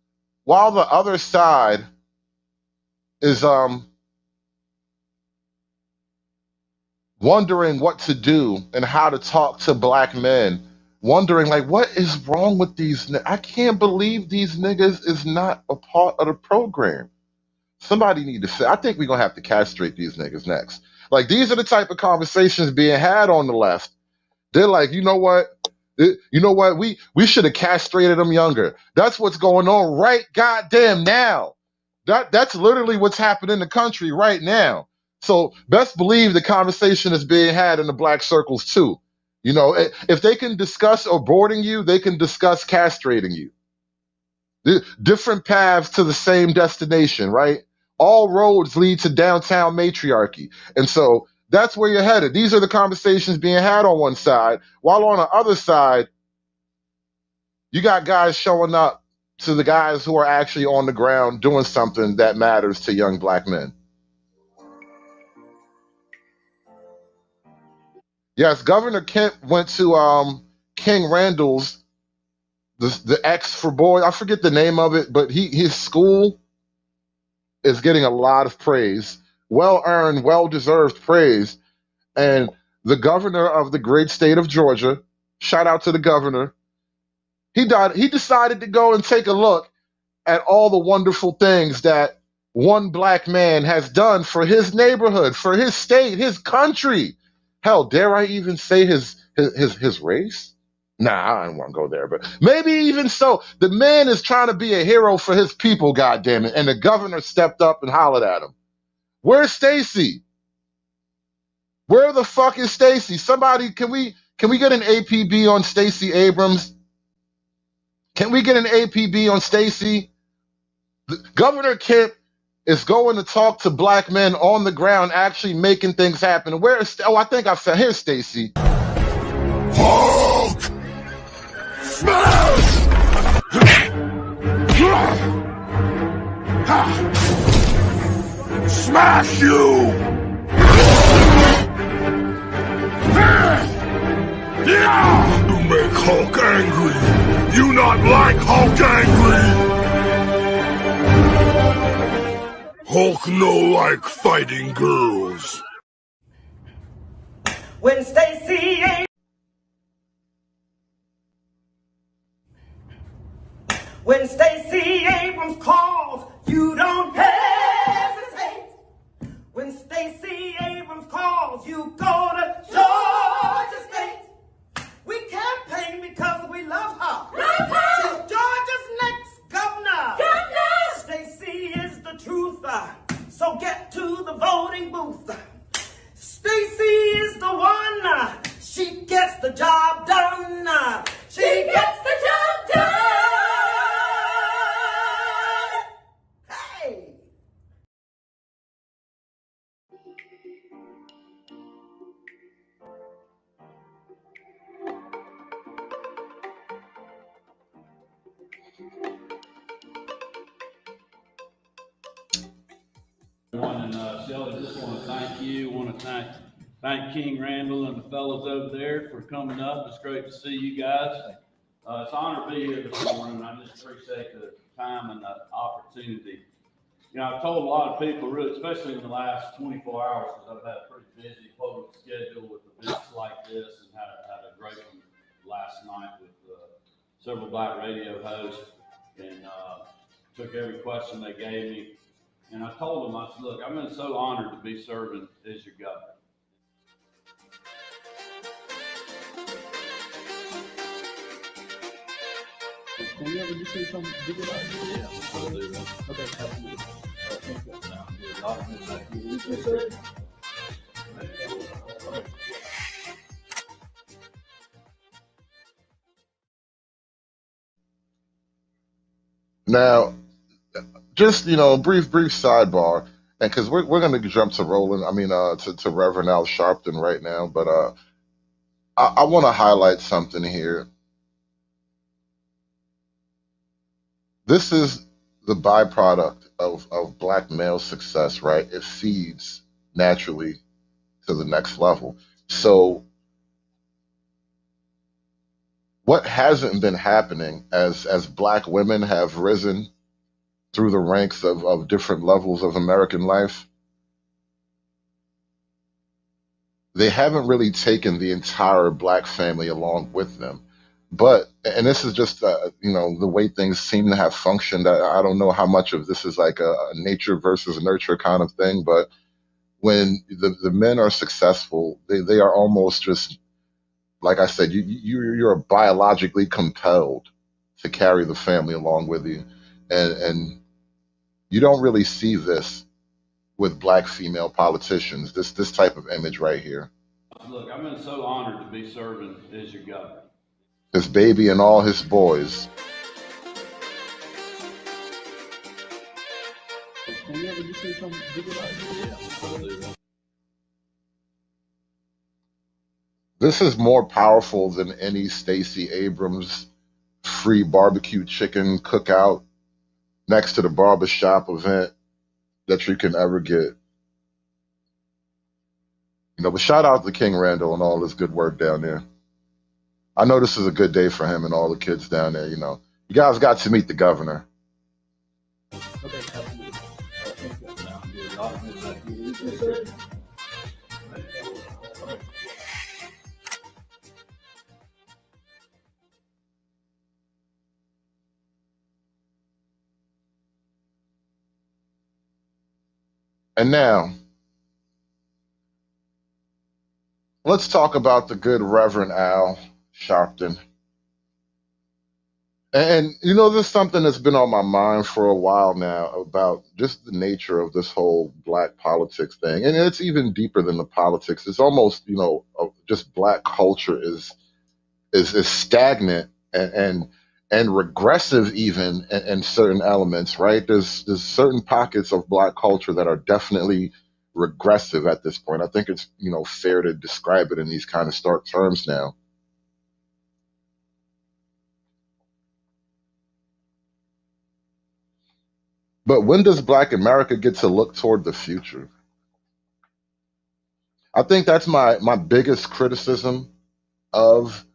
the other side is wondering what to do and how to talk to black men, wondering like what is wrong with these. I can't believe these niggas is not a part of the program. Somebody need to say. I think we're gonna have to castrate these niggas next. Like these are the type of conversations being had on the left. They're like, you know what? We should have castrated them younger. That's what's going on right goddamn now. That's literally what's happening in the country right now. So best believe the conversation is being had in the black circles too. You know, if they can discuss aborting you, they can discuss castrating you. Different paths to the same destination, right? All roads lead to downtown matriarchy. And so that's where you're headed. These are the conversations being had on one side, while on the other side, you got guys showing up to the guys who are actually on the ground doing something that matters to young black men. Yes, Governor Kemp went to King Randall's, the X for boys. I forget the name of it, but his school is getting a lot of praise, well-earned, well-deserved praise. And the governor of the great state of Georgia, shout out to the governor, he decided to go and take a look at all the wonderful things that one black man has done for his neighborhood, for his state, his country. Hell, dare I even say his race? Nah, I don't want to go there, but maybe even so. The man is trying to be a hero for his people, goddammit, and the governor stepped up and hollered at him. Where's Stacy? Where the fuck is Stacy? Somebody, can we get an APB on Stacy Abrams? Can we get an APB on Stacy? Governor Kemp is going to talk to black men on the ground, actually making things happen. Where is? Oh, I think I found. Here's Stacy. Hulk! Smash! Smash you! You make Hulk angry. You not like Hulk angry. Hulk no like fighting girls. When Stacy Abrams calls, you don't hesitate. When Stacy Abrams calls, you go to Georgia State. We campaign because we love her. She's Georgia's next governor. Stacy is the truth. So get to the voting booth. Stacy is the one. She gets the job done. She gets the job done. Hey! And Shelley, just want to thank you. Want to thank King Randall and the fellows over there for coming up. It's great to see you guys. It's an honor to be here this morning. I just appreciate the time and the opportunity. You know, I've told a lot of people, really, especially in the last 24 hours, because I've had a pretty busy public schedule with events like this, and had a great one last night with several black radio hosts, and took every question they gave me. And I told them, I said, look, I've been so honored to be serving as your governor. Can you ever just say something? Yeah, I'll do that. Okay. Thank you. Now, just brief sidebar, and because we're going to jump to Roland, I mean, to Reverend Al Sharpton right now, but I want to highlight something here. This is the byproduct of black male success, right? It feeds naturally to the next level. So what hasn't been happening as black women have risen through the ranks of different levels of American life, they haven't really taken the entire black family along with them. But, and this is just, the way things seem to have functioned. I don't know how much of this is like a nature versus nurture kind of thing, but when the men are successful, they are almost just, like I said, you're biologically compelled to carry the family along with you. And you don't really see this with black female politicians, this type of image right here. Look, I've been so honored to be serving as your governor. His baby and all his boys. This is more powerful than any Stacy Abrams free barbecue chicken cookout next to the barbershop event that you can ever get. But shout out to King Randall and all his good work down there. I know this is a good day for him and all the kids down there. You guys got to meet the governor. And now, let's talk about the good Reverend Al Sharpton. And this is something that's been on my mind for a while now about just the nature of this whole black politics thing. And it's even deeper than the politics. It's almost, just black culture is stagnant and regressive even in certain elements, right? There's certain pockets of black culture that are definitely regressive at this point. I think it's fair to describe it in these kind of stark terms now. But when does Black America get to look toward the future? I think that's my biggest criticism of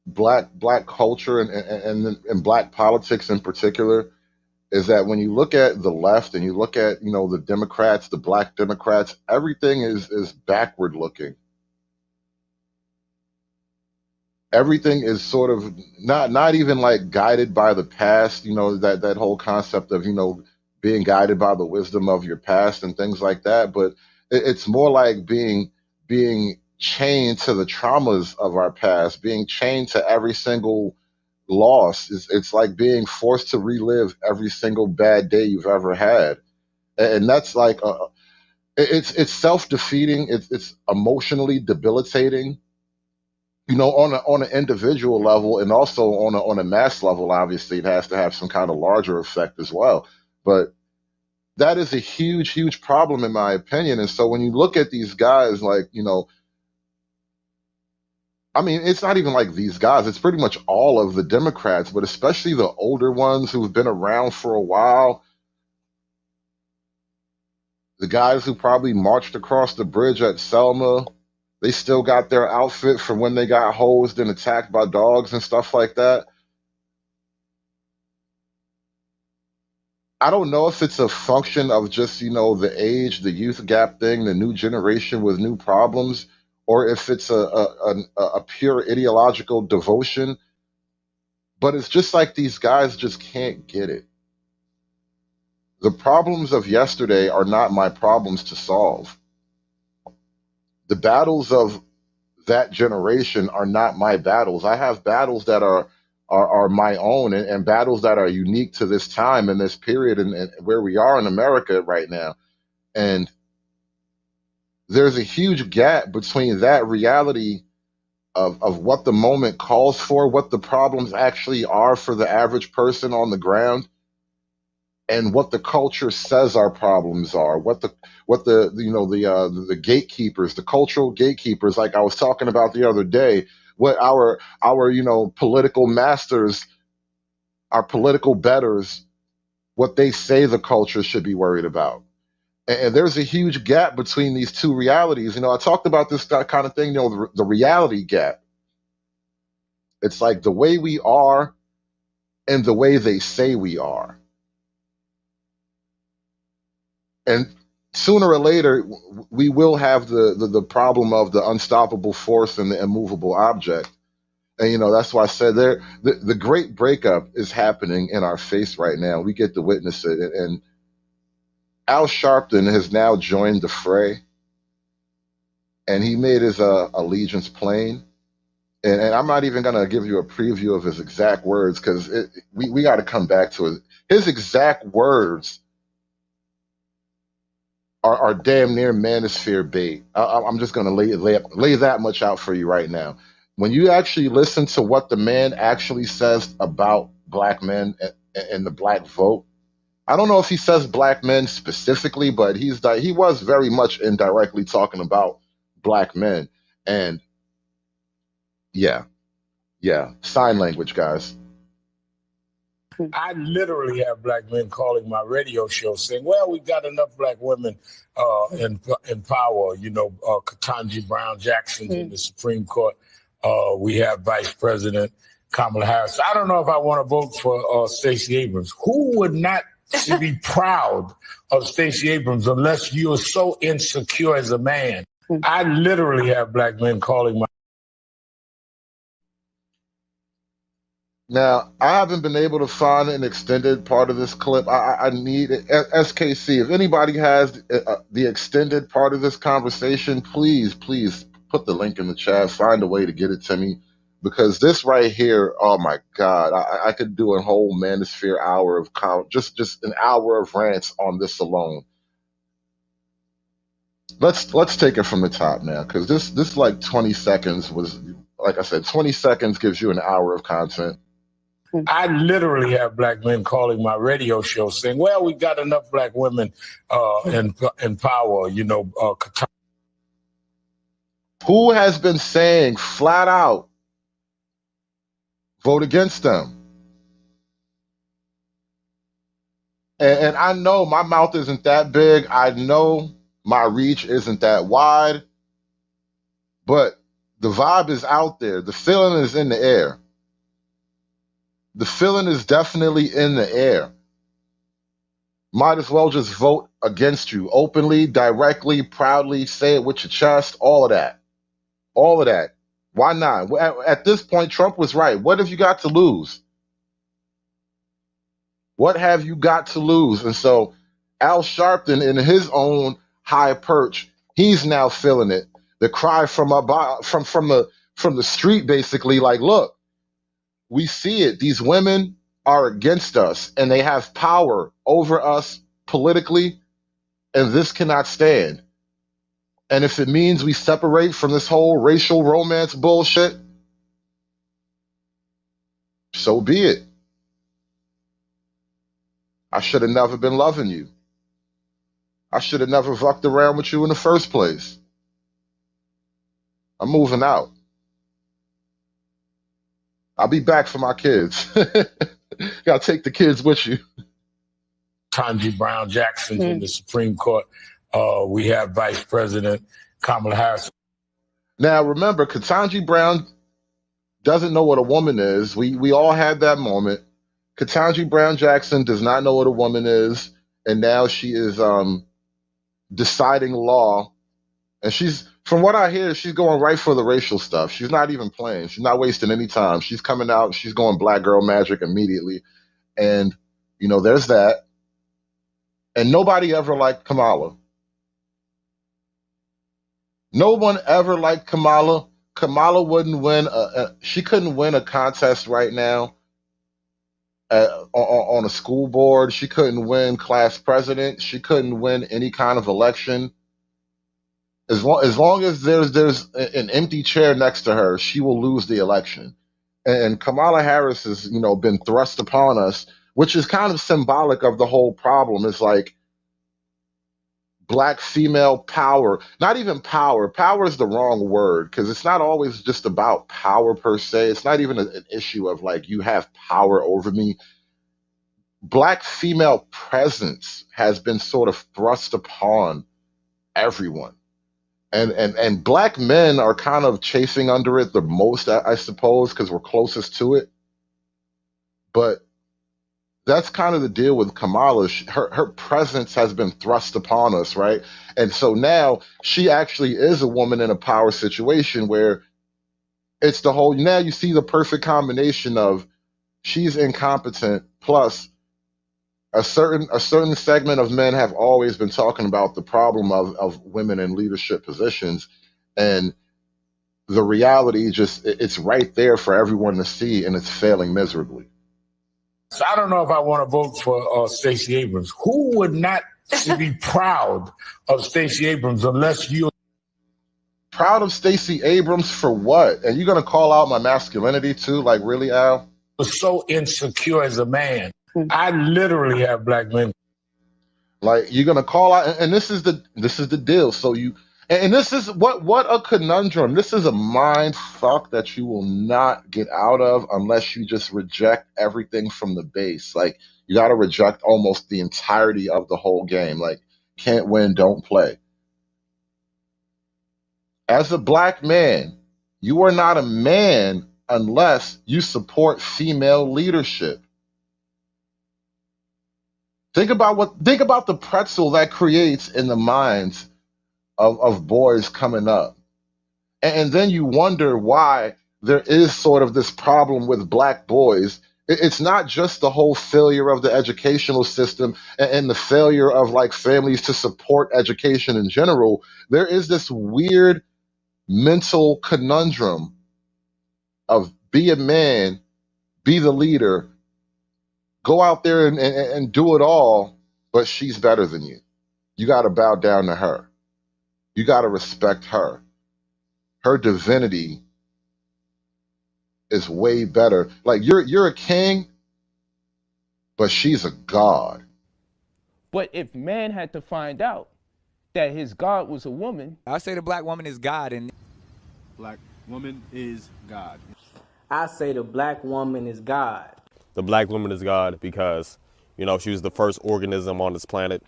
black culture and black politics in particular, is that when you look at the left and you look at the Democrats, the black Democrats, everything is backward looking. Everything is sort of not even like guided by the past, that whole concept of being guided by the wisdom of your past and things like that, but it's more like being chained to the traumas of our past, being chained to every single loss. It's like being forced to relive every single bad day you've ever had, and that's like it's self-defeating. It's emotionally debilitating, on an individual level, and also on a mass level. Obviously, it has to have some kind of larger effect as well. But that is a huge problem in my opinion. And so when you look at these guys, like, I mean, it's not even like these guys, it's pretty much all of the Democrats, but especially the older ones who've been around for a while, the guys who probably marched across the bridge at Selma. They still got their outfit from when they got hosed and attacked by dogs and stuff like that. I don't know if it's a function of just, the age, the youth gap thing, the new generation with new problems, or if it's a pure ideological devotion. But it's just like these guys just can't get it. The problems of yesterday are not my problems to solve. The battles of that generation are not my battles. I have battles that are my own, and battles that are unique to this time and this period and where we are in America right now. And there's a huge gap between that reality of what the moment calls for, what the problems actually are for the average person on the ground, and what the culture says our problems are, what the the gatekeepers, the cultural gatekeepers, like I was talking about the other day, what our political masters, our political betters, what they say the culture should be worried about. And there's a huge gap between these two realities. I talked about this kind of thing, the reality gap. It's like the way we are and the way they say we are. And sooner or later, we will have the problem of the unstoppable force and the immovable object. And, that's why I said the great breakup is happening in our face right now. We get to witness it. And Al Sharpton has now joined the fray, and he made his allegiance plain. And I'm not even going to give you a preview of his exact words, because we got to come back to it. His exact words are damn near manosphere bait. I'm just going to lay that much out for you right now. When you actually listen to what the man actually says about black men and the black vote, I don't know if he says black men specifically, but he was very much indirectly talking about black men. And yeah, sign language, guys. I literally have black men calling my radio show saying, well, we got enough black women in power. Ketanji Brown Jackson in the Supreme Court. We have Vice President Kamala Harris. I don't know if I want to vote for Stacey Abrams. Who would not be proud of Stacey Abrams unless you are so insecure as a man? I literally have black men calling my. Now, I haven't been able to find an extended part of this clip. I need it. SKC, if anybody has the extended part of this conversation, please put the link in the chat. Find a way to get it to me, because this right here, oh my God, I could do a whole manosphere hour of just an hour of rants on this alone. Let's take it from the top now, because this like 20 seconds was, like I said, 20 seconds gives you an hour of content. I literally have black men calling my radio show saying, well, we got enough black women in power, Who has been saying flat out, vote against them? And I know my mouth isn't that big. I know my reach isn't that wide. But the vibe is out there. The feeling is in the air. The feeling is definitely in the air. Might as well just vote against you openly, directly, proudly, say it with your chest, all of that. All of that. Why not? At this point, Trump was right. What have you got to lose? What have you got to lose? And so Al Sharpton, in his own high perch, he's now feeling it. The cry from the street, basically, like, look, we see it. These women are against us, and they have power over us politically, and this cannot stand. And if it means we separate from this whole racial romance bullshit, so be it. I should have never been loving you. I should have never fucked around with you in the first place. I'm moving out. I'll be back for my kids. Gotta take the kids with you. Ketanji Brown Jackson in the Supreme Court. We have Vice President Kamala Harris. Now, remember, Ketanji Brown doesn't know what a woman is. We all had that moment. Ketanji Brown Jackson does not know what a woman is, and now she is deciding law. And from what I hear, she's going right for the racial stuff. She's not even playing. She's not wasting any time. She's coming out. She's going black girl magic immediately. And, there's that. And nobody ever liked Kamala. No one ever liked Kamala. Kamala wouldn't win. She couldn't win a contest right now on a school board. She couldn't win class president. She couldn't win any kind of election. As long as there's an empty chair next to her, she will lose the election. And Kamala Harris has, been thrust upon us, which is kind of symbolic of the whole problem. It's like black female power, not even power. Power is the wrong word because it's not always just about power per se. It's not even an issue of like you have power over me. Black female presence has been sort of thrust upon everyone. And black men are kind of chasing under it the most, I suppose, because we're closest to it. But that's kind of the deal with Kamala. Her presence has been thrust upon us, right? And so now she actually is a woman in a power situation where it's the whole, now you see the perfect combination of she's incompetent plus a certain segment of men have always been talking about the problem of women in leadership positions, and the reality it's right there for everyone to see, and it's failing miserably. So I don't know if I want to vote for Stacey Abrams. Who would not be proud of Stacey Abrams unless you proud of Stacey Abrams for what? And you're gonna call out my masculinity too? Like really, Al? Was so insecure as a man. I literally have black men. Like you're gonna call out, and this is the deal. So and this is what a conundrum. This is a mind fuck that you will not get out of unless you just reject everything from the base. Like you got to reject almost the entirety of the whole game. Like can't win, don't play. As a black man, you are not a man unless you support female leadership. Think about the pretzel that creates in the minds of boys coming up. And then you wonder why there is sort of this problem with black boys. It's not just the whole failure of the educational system and the failure of like families to support education in general. There is this weird mental conundrum of be a man, be the leader, go out there and do it all, but she's better than you. You got to bow down to her. You got to respect her. Her divinity is way better. Like you're a king, but she's a god. But if man had to find out that his god was a woman, I say the black woman is God, and black woman is God. I say the black woman is God. The black woman is God because, she was the first organism on this planet.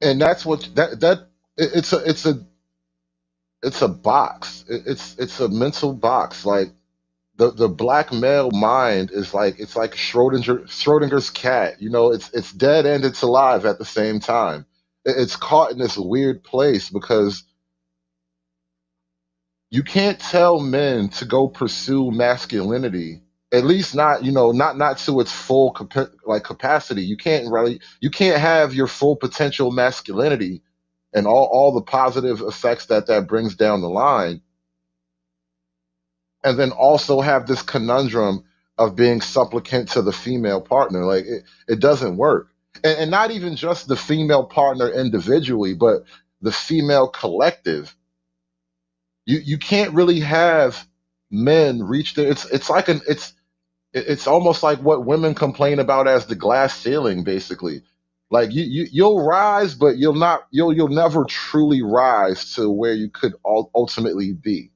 And that's what it's a box. It's a mental box. Like the black male mind is like it's like Schrodinger's cat. It's dead and it's alive at the same time. It's caught in this weird place because you can't tell men to go pursue masculinity, at least not not to its full capacity. You can't have your full potential masculinity and all the positive effects that brings down the line, and then also have this conundrum of being supplicant to the female partner. Like it doesn't work, and not even just the female partner individually, but the female collective. You can't really have men reach there. It's almost like what women complain about as the glass ceiling, basically. Like you'll rise, but you'll never truly rise to where you could ultimately be.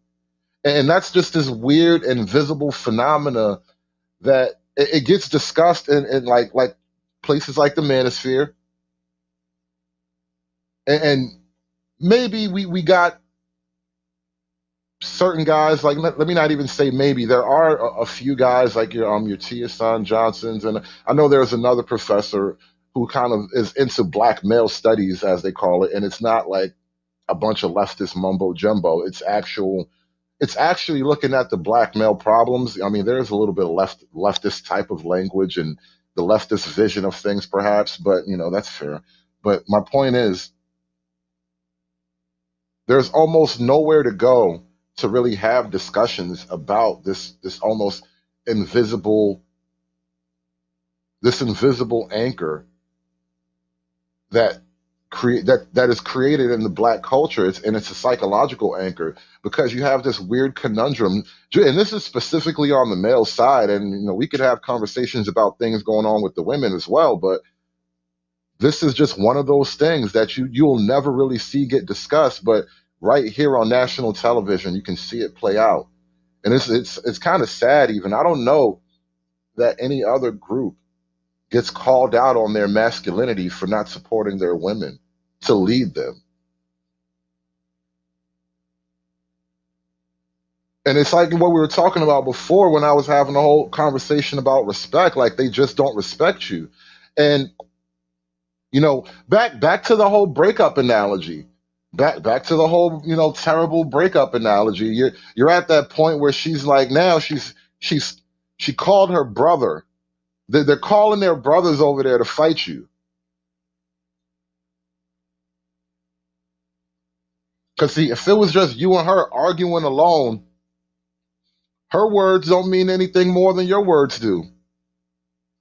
And that's just this weird invisible phenomena that it gets discussed in like places like the manosphere. And maybe we got certain guys, like let me not even say maybe, there are a few guys like your Tia Son Johnsons, and I know there's another professor who kind of is into black male studies, as they call it, and it's not like a bunch of leftist mumbo jumbo. It's actually looking at the black male problems. I mean, there's a little bit of leftist type of language and the leftist vision of things, perhaps, but that's fair. But my point is, there's almost nowhere to go to really have discussions about this almost invisible anchor that that is created in the black culture. And it's a psychological anchor, because you have this weird conundrum, and this is specifically on the male side. And we could have conversations about things going on with the women as well, but this is just one of those things that you'll never really see get discussed, but right here on national television you can see it play out. And it's kind of sad. Even I don't know that any other group gets called out on their masculinity for not supporting their women to lead them. And it's like what we were talking about before when I was having a whole conversation about respect. Like, they just don't respect you. And back to the whole breakup analogy. Back to the whole terrible breakup analogy. You're at that point where she's like, now she called her brother. They're calling their brothers over there to fight you. Because see, if it was just you and her arguing alone, her words don't mean anything more than your words do.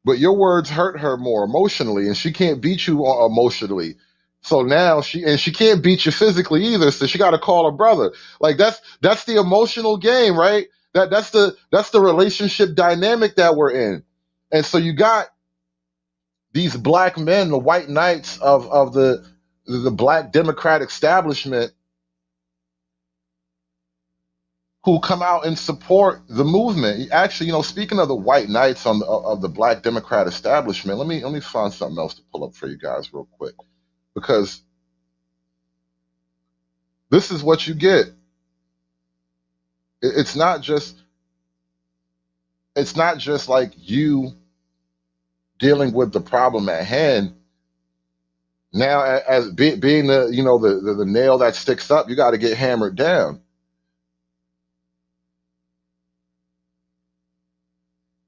But your words hurt her more emotionally, and she can't beat you emotionally. So now she can't beat you physically either. So she got to call her brother. Like, that's the emotional game, right? That's the relationship dynamic that we're in. And so you got these black men, the white knights of the black Democrat establishment, who come out and support the movement. Actually, speaking of the white knights of the black Democrat establishment, let me find something else to pull up for you guys real quick, because this is what you get. It's not just like you dealing with the problem at hand. Now, as being the nail that sticks up, you got to get hammered down.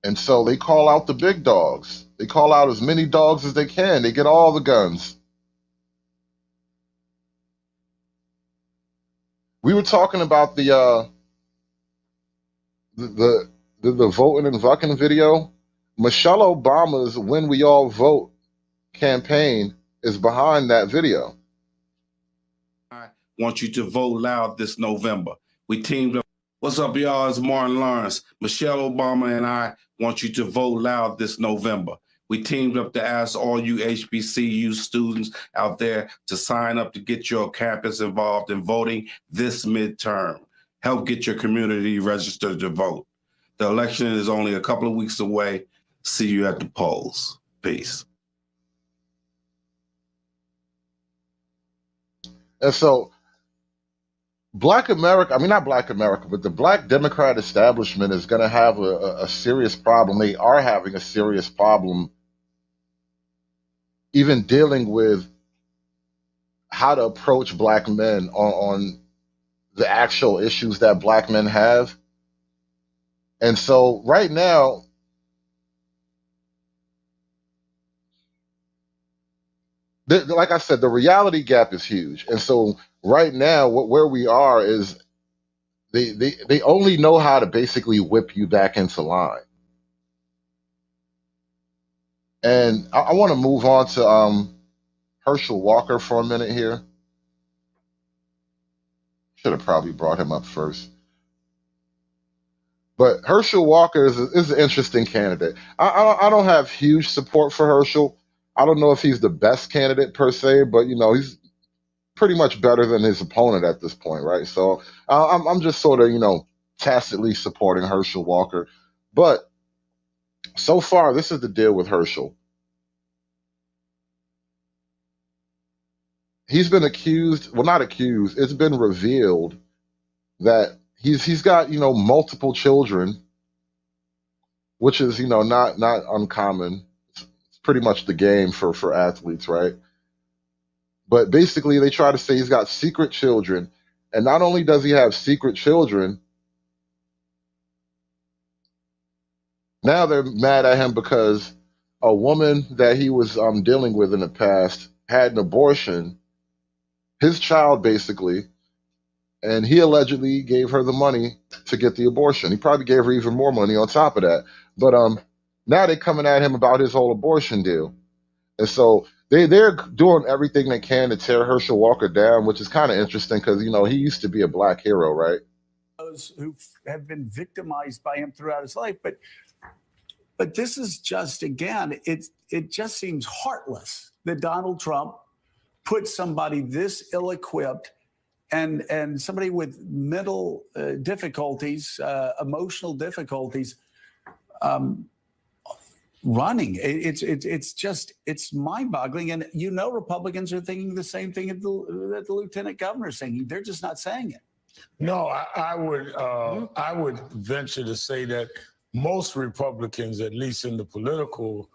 And so they call out the big dogs. They call out as many dogs as they can. They get all the guns. We were talking about the voting and vucking video. Michelle Obama's "When We All Vote" campaign is behind that video. I want you to vote loud this November. We teamed up. What's up, y'all? It's Martin Lawrence. Michelle Obama and I want you to vote loud this November. We teamed up to ask all you HBCU students out there to sign up to get your campus involved in voting this midterm. Help get your community registered to vote. The election is only a couple of weeks away. See you at the polls. Peace. And so Black America, not Black America, but the Black Democrat establishment is going to have a serious problem. They are having a serious problem even dealing with how to approach Black men on the actual issues that Black men have. And so right now, like I said, the reality gap is huge. And so right now, where we are is they only know how to basically whip you back into line. And I want to move on to Herschel Walker for a minute here. Should have probably brought him up first. But Herschel Walker is an interesting candidate. I don't have huge support for Herschel. I don't know if he's the best candidate per se, but he's pretty much better than his opponent at this point, right? So I'm just sort of tacitly supporting Herschel Walker. But so far, this is the deal with Herschel. He's been accused, well, not accused. It's been revealed that he's got multiple children, which is not uncommon. It's pretty much the game for athletes, right? But basically, they try to say he's got secret children. And not only does he have secret children, now they're mad at him because a woman that he was dealing with in the past had an abortion, his child basically, and he allegedly gave her the money to get the abortion. He probably gave her even more money on top of that. But now they're coming at him about his whole abortion deal. And so they're doing everything they can to tear Herschel Walker down, which is kind of interesting because he used to be a black hero, right? Those who have been victimized by him throughout his life, but this is just, again, it just seems heartless that Donald Trump put somebody this ill-equipped and somebody with mental difficulties, emotional difficulties, running. It's mind-boggling. And Republicans are thinking the same thing that the lieutenant governor is saying. They're just not saying it. No, I would venture to say that most Republicans, at least in the political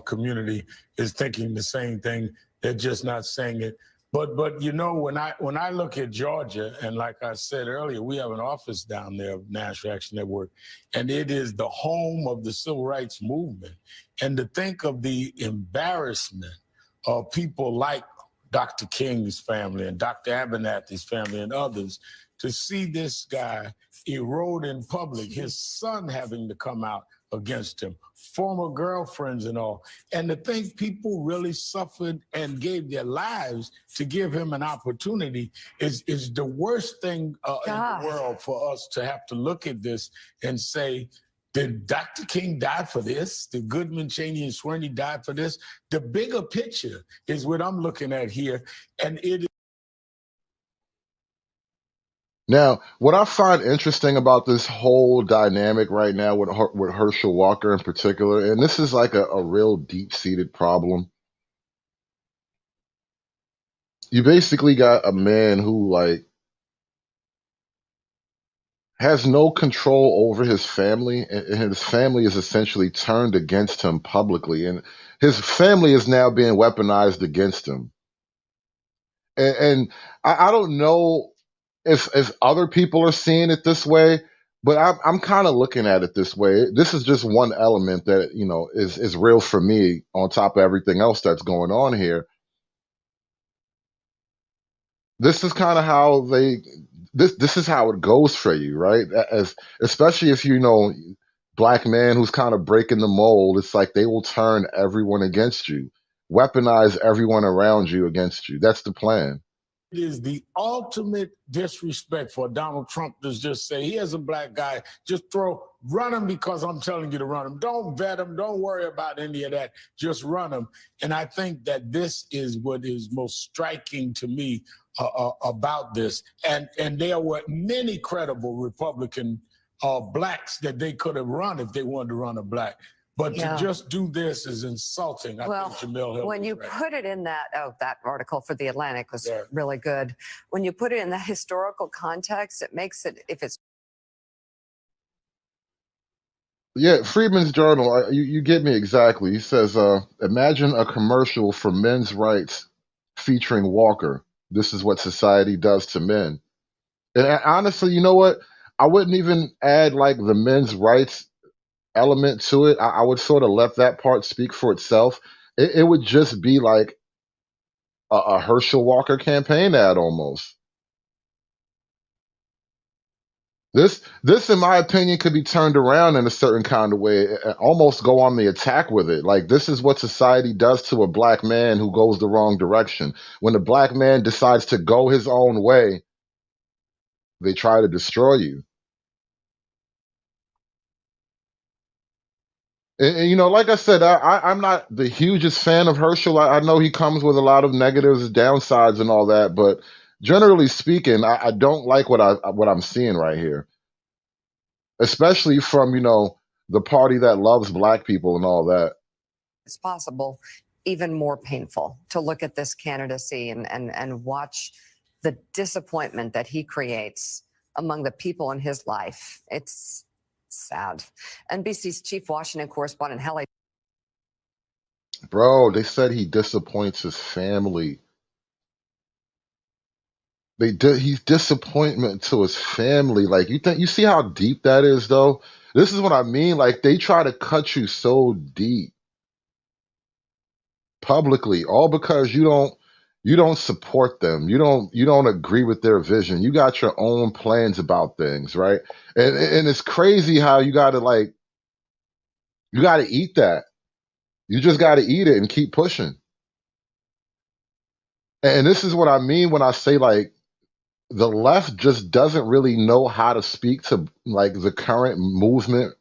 community, is thinking the same thing. They're just not saying it. But when I look at Georgia, and like I said earlier, we have an office down there of National Action Network, and it is the home of the civil rights movement. And to think of the embarrassment of people like Dr. King's family and Dr. Abernathy's family and others, to see this guy erode in public, his son having to come out against him, former girlfriends and all. And to think people really suffered and gave their lives to give him an opportunity is the worst thing in the world for us to have to look at this and say, did Dr. King die for this? Did Goodman, Cheney, and Swerney die for this? The bigger picture is what I'm looking at here. And it is. Now, what I find interesting about this whole dynamic right now with Herschel Walker in particular, and this is like a real deep-seated problem. You basically got a man who has no control over his family, and his family is essentially turned against him publicly, and his family is now being weaponized against him. And I don't know if other people are seeing it this way, but I'm kind of looking at it this way. This is just one element that is real for me on top of everything else that's going on here. This is kind of how this is how it goes for you, right? Especially if black man who's kind of breaking the mold. It's like they will turn everyone against you, weaponize everyone around you against you. That's the plan. It is the ultimate disrespect for Donald Trump to just say, here's a black guy, just run him because I'm telling you to run him. Don't vet him. Don't worry about any of that. Just run him. And I think that this is what is most striking to me about this. And there were many credible Republican blacks that they could have run if they wanted to run a black. But to just do this is insulting. I think Jamil Hill when you put it in that article for The Atlantic was really good. When you put it in that historical context, it makes it, if it's. Yeah, Freeman's Journal, you get me exactly. He says, imagine a commercial for men's rights featuring Walker. This is what society does to men. And honestly, you know what? I wouldn't even add the men's rights element to it. I would sort of let that part speak for itself. It would just be like a Herschel Walker campaign ad almost. This, in my opinion, could be turned around in a certain kind of way, almost go on the attack with it. Like, this is what society does to a black man who goes the wrong direction. When a black man decides to go his own way, they try to destroy you. And like I said, I'm not the hugest fan of Herschel. I know he comes with a lot of negatives, downsides, and all that. But generally speaking, I don't like what I'm seeing right here, especially from the party that loves black people and all that. It's possible, even more painful to look at this candidacy and watch the disappointment that he creates among the people in his life. It's sad. NBC's chief Washington correspondent Hallie. Bro, they said he disappoints his family. He's disappointment to his family. Like, you see how deep that is, though? This is what I mean. Like, they try to cut you so deep publicly, all because you don't support them. You don't agree with their vision. You got your own plans about things, right? And it's crazy how you gotta eat that. You just gotta eat it and keep pushing. And this is what I mean when I say like the left just doesn't really know how to speak to like the current movement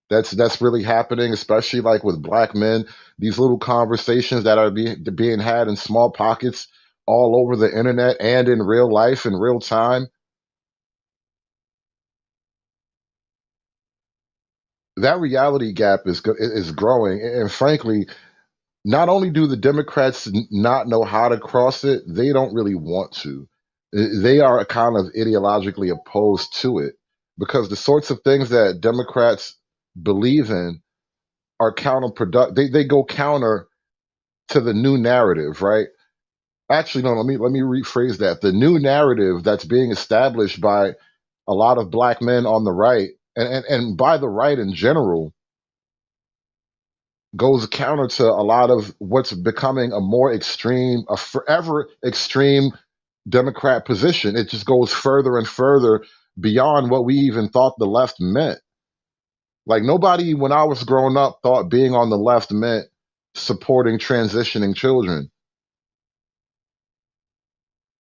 that's really happening, especially like with black men. These little conversations that are being had in small pockets all over the internet and in real life in real time. That reality gap is growing, and frankly, not only do the Democrats not know how to cross it, they don't really want to. They are kind of ideologically opposed to it because the sorts of things that Democrats believe in are counterproductive. They go counter to the new narrative, right? Actually, no, let me rephrase that. The new narrative that's being established by a lot of black men on the right and by the right in general goes counter to a lot of what's becoming a more extreme, a forever extreme Democrat position. It just goes further and further beyond what we even thought the left meant. Like nobody, when I was growing up, thought being on the left meant supporting transitioning children.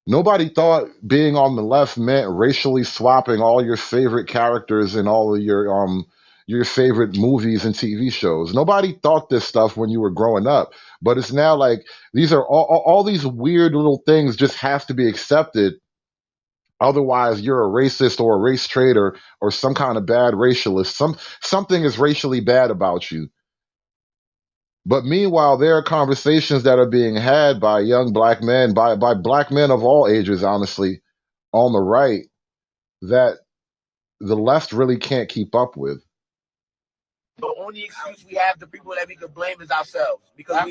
Nobody thought being on the left meant racially swapping all your favorite characters in all of your favorite movies and TV shows. Nobody thought this stuff when you were growing up, but it's now like these are all these weird little things just have to be accepted. Otherwise, you're a racist or a race traitor or some kind of bad racialist. Something is racially bad about you. But meanwhile, there are conversations that are being had by young black men, by black men of all ages, honestly, on the right, that the left really can't keep up with. The only excuse we have, the people that we can blame, is ourselves because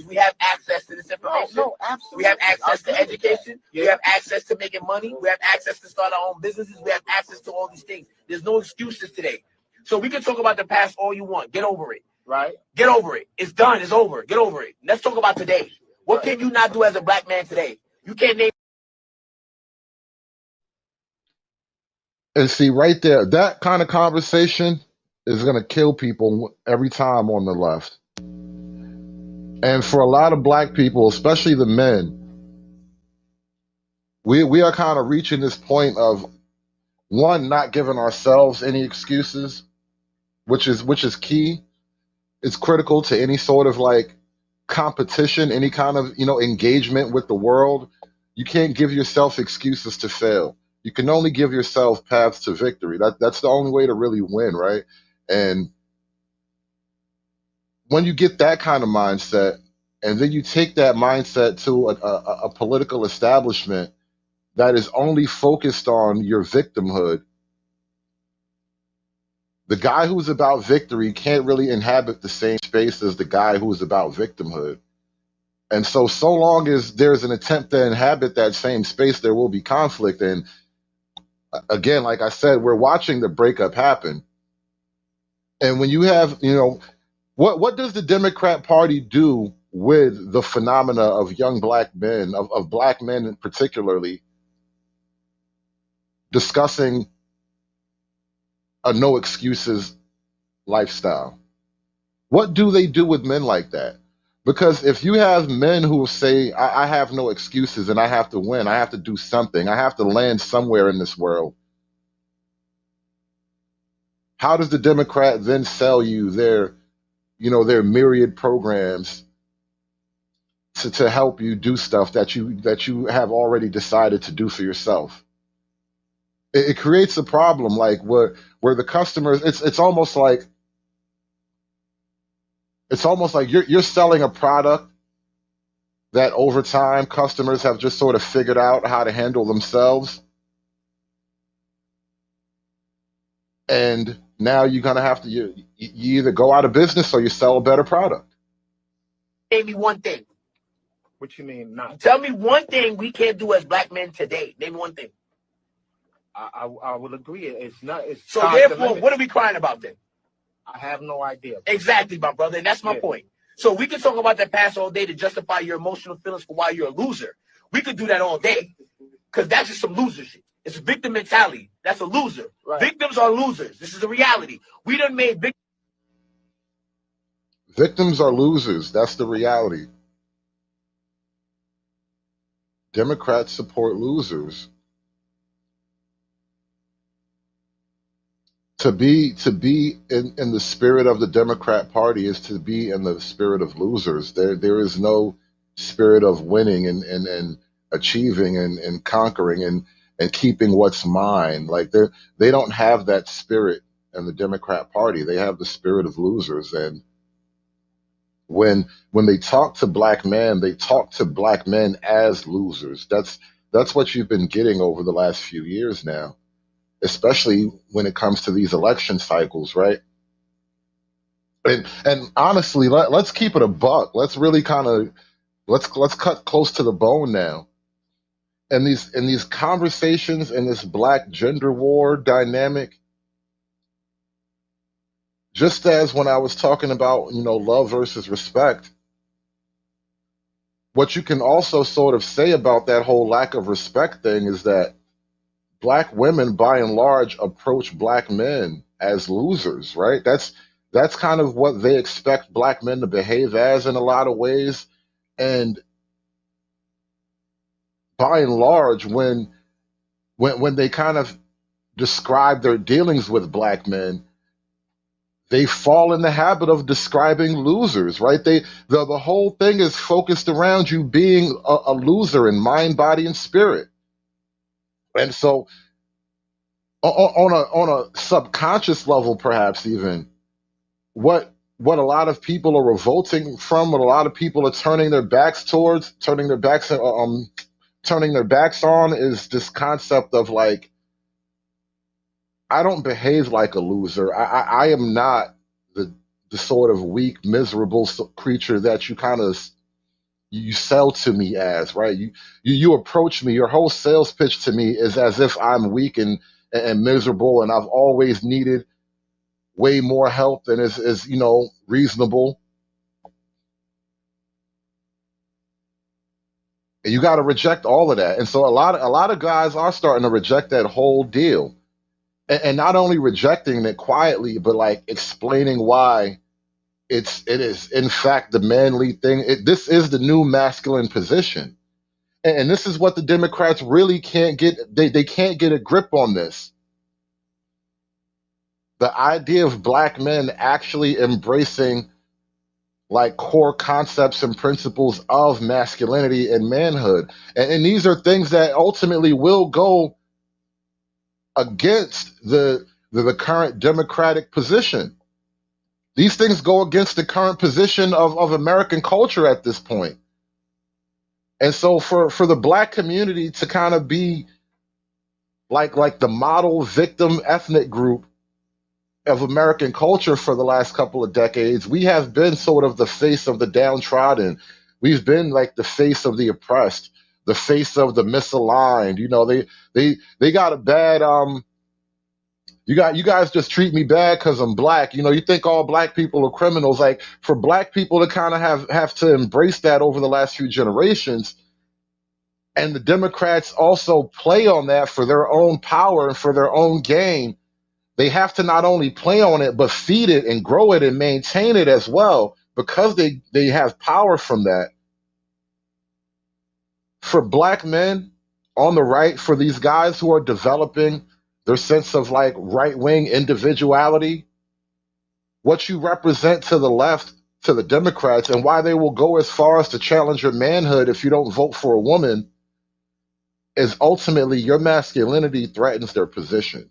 we have access to this information. No, absolutely. We have access to education. We have access to making money. We have access to start our own businesses. We have access to all these things. There's no excuses today. So we can talk about the past all you want. Get over it. Right. Get over it. It's done. It's over. Get over it. Let's talk about today. What can you not do as a black man today? You can't name. And see, right there, that kind of conversation is going to kill people every time on the left. And for a lot of black people, especially the men, we are kind of reaching this point of one, not giving ourselves any excuses, which is key. It's critical to any sort of like competition, any kind of, engagement with the world. You can't give yourself excuses to fail. You can only give yourself paths to victory. That's the only way to really win, right? And when you get that kind of mindset, and then you take that mindset to a political establishment that is only focused on your victimhood, the guy who's about victory can't really inhabit the same space as the guy who's about victimhood. And so long as there's an attempt to inhabit that same space, there will be conflict. And again, like I said, we're watching the breakup happen. And when you have, what does the Democrat Party do with the phenomena of young black men, of black men particularly, discussing a no excuses lifestyle? What do they do with men like that? Because if you have men who say, I have no excuses and I have to win, I have to do something, I have to land somewhere in this world, how does the Democrat then sell you their myriad programs to help you do stuff that you have already decided to do for yourself? It creates a problem, like where the customers, it's almost like you're selling a product that over time customers have just sort of figured out how to handle themselves. And now you're going to have to, you either go out of business or you sell a better product. Name me one thing. What you mean? Not tell me one thing we can't do as black men today. Name one thing. I will agree. It's not. It's so therefore, what are we crying about then? I have no idea. Exactly, my brother, and that's my point. So we can talk about that past all day to justify your emotional feelings for why you're a loser. We could do that all day because that's just some loser shit. It's a victim mentality. That's a loser. Right. Victims are losers. This is a reality. We done made victims are losers. That's the reality. Democrats support losers. To be in the spirit of the Democrat Party is to be in the spirit of losers. There is no spirit of winning and achieving and conquering and keeping what's mine. Like they don't have that spirit in the Democrat Party. They have the spirit of losers. And when they talk to black men, they talk to black men as losers. That's what you've been getting over the last few years now, especially when it comes to these election cycles, right? And honestly, let's keep it a buck. Let's really kind of let's cut close to the bone now. And these conversations and this black gender war dynamic, just as when I was talking about, love versus respect, what you can also sort of say about that whole lack of respect thing is that black women, by and large, approach black men as losers, right? That's kind of what they expect black men to behave as in a lot of ways. And by and large, when they kind of describe their dealings with black men, they fall in the habit of describing losers, right? The whole thing is focused around you being a loser in mind, body, and spirit. And so on a subconscious level, perhaps even, what a lot of people are revolting from, what a lot of people are turning their backs on is this concept of like, I don't behave like a loser. I am not the sort of weak, miserable creature that you sell to me as, right? You approach me. Your whole sales pitch to me is as if I'm weak and miserable, and I've always needed way more help than is reasonable. And you got to reject all of that. And so a lot of guys are starting to reject that whole deal, and not only rejecting it quietly, but like explaining why it is in fact the manly thing. This is the new masculine position. And this is what the Democrats really can't get. They can't get a grip on this. The idea of black men actually embracing like core concepts and principles of masculinity and manhood. And these are things that ultimately will go against the current Democratic position. These things go against the current position of American culture at this point. And so for the black community to kind of be like the model victim ethnic group of American culture for the last couple of decades, we have been sort of the face of the downtrodden. We've been like the face of the oppressed, the face of the misaligned. They got a bad you guys just treat me bad because I'm black. You think all black people are criminals. Like, for black people to kind of have to embrace that over the last few generations. And the Democrats also play on that for their own power and for their own gain. They have to not only play on it, but feed it and grow it and maintain it as well, because they have power from that. For black men on the right, for these guys who are developing their sense of like right-wing individuality, what you represent to the left, to the Democrats, and why they will go as far as to challenge your manhood if you don't vote for a woman, is ultimately your masculinity threatens their position.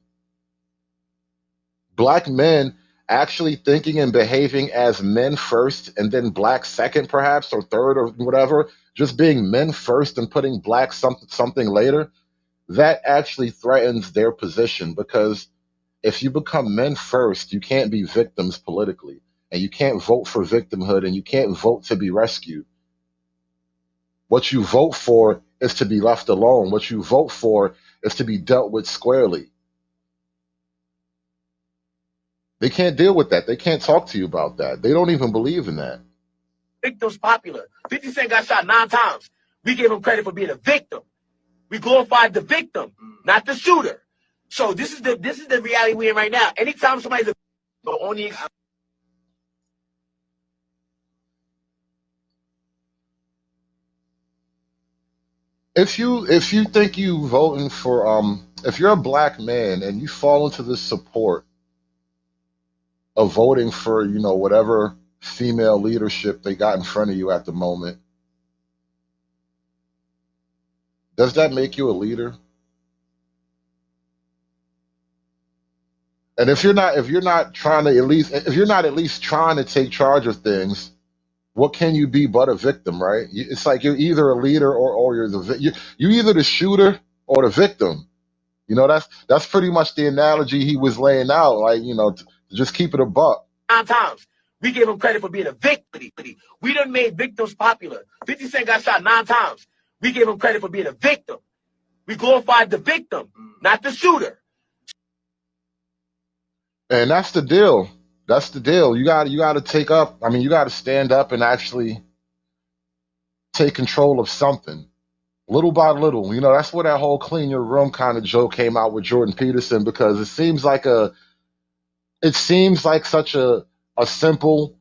Black men actually thinking and behaving as men first and then black second, perhaps, or third, or whatever, just being men first and putting black something later, that actually threatens their position, because if you become men first, you can't be victims politically, and you can't vote for victimhood, and you can't vote to be rescued. What you vote for is to be left alone. What you vote for is to be dealt with squarely. They can't deal with that. They can't talk to you about that. They don't even believe in that. Victim's popular. 50 Cent got shot 9 times. We gave him credit for being a victim. We glorified the victim, not the shooter. So this is the reality we're in right now. Anytime somebody's a only If you think you voting for if you're a black man and you fall into this support of voting for, you know, whatever female leadership they got in front of you at the moment, does that make you a leader? And if you're not trying to if you're not at least trying to take charge of things, what can you be but a victim, right? It's like you're either a leader or you're you either the shooter or the victim. You know, that's pretty much the analogy he was laying out. Like, you know, to just keep it a buck. 9 times. We gave him credit for being a victim. We done made victims popular. 50 Cent got shot 9 times. We gave him credit for being a victim. We glorified the victim, not the shooter. And that's the deal. That's the deal. You got to take up. I mean, you got to stand up and actually take control of something, little by little. You know, that's where that whole clean your room kind of joke came out with Jordan Peterson, because it seems like such a simple,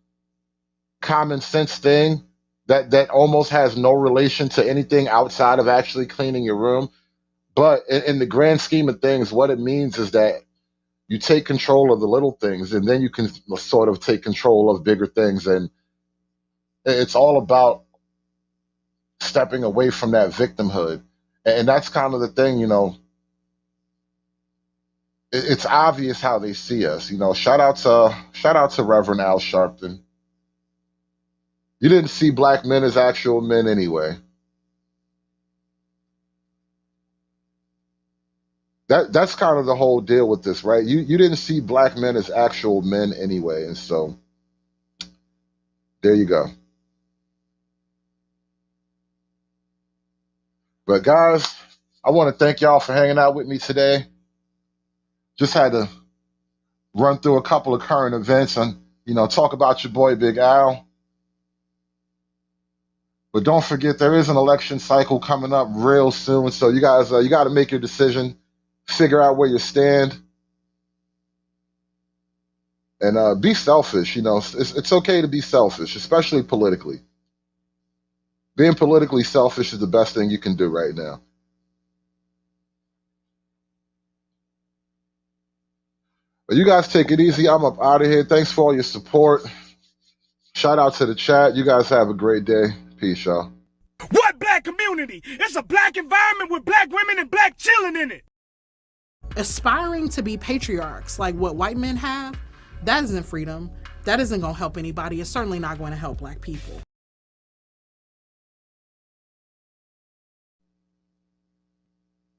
common sense thing that almost has no relation to anything outside of actually cleaning your room. But in the grand scheme of things, what it means is that you take control of the little things, and then you can sort of take control of bigger things. And it's all about stepping away from that victimhood. And that's kind of the thing, you know. It's obvious how they see us. You know, shout out to Reverend Al Sharpton. You didn't see black men as actual men anyway. That's kind of the whole deal with this, right? You didn't see black men as actual men anyway, and so there you go. But guys, I want to thank y'all for hanging out with me today. Just had to run through a couple of current events and, you know, talk about your boy Big Al. But don't forget, there is an election cycle coming up real soon, so you guys, you got to make your decision. Figure out where you stand, and be selfish. You know, it's okay to be selfish, especially politically. Being politically selfish is the best thing you can do right now. But you guys take it easy. I'm up out of here. Thanks for all your support. Shout out to the chat. You guys have a great day. Peace, y'all. What black community? It's a black environment with black women and black children in it. Aspiring to be patriarchs like what white men have, that isn't freedom. That isn't going to help anybody. It's certainly not going to help black people.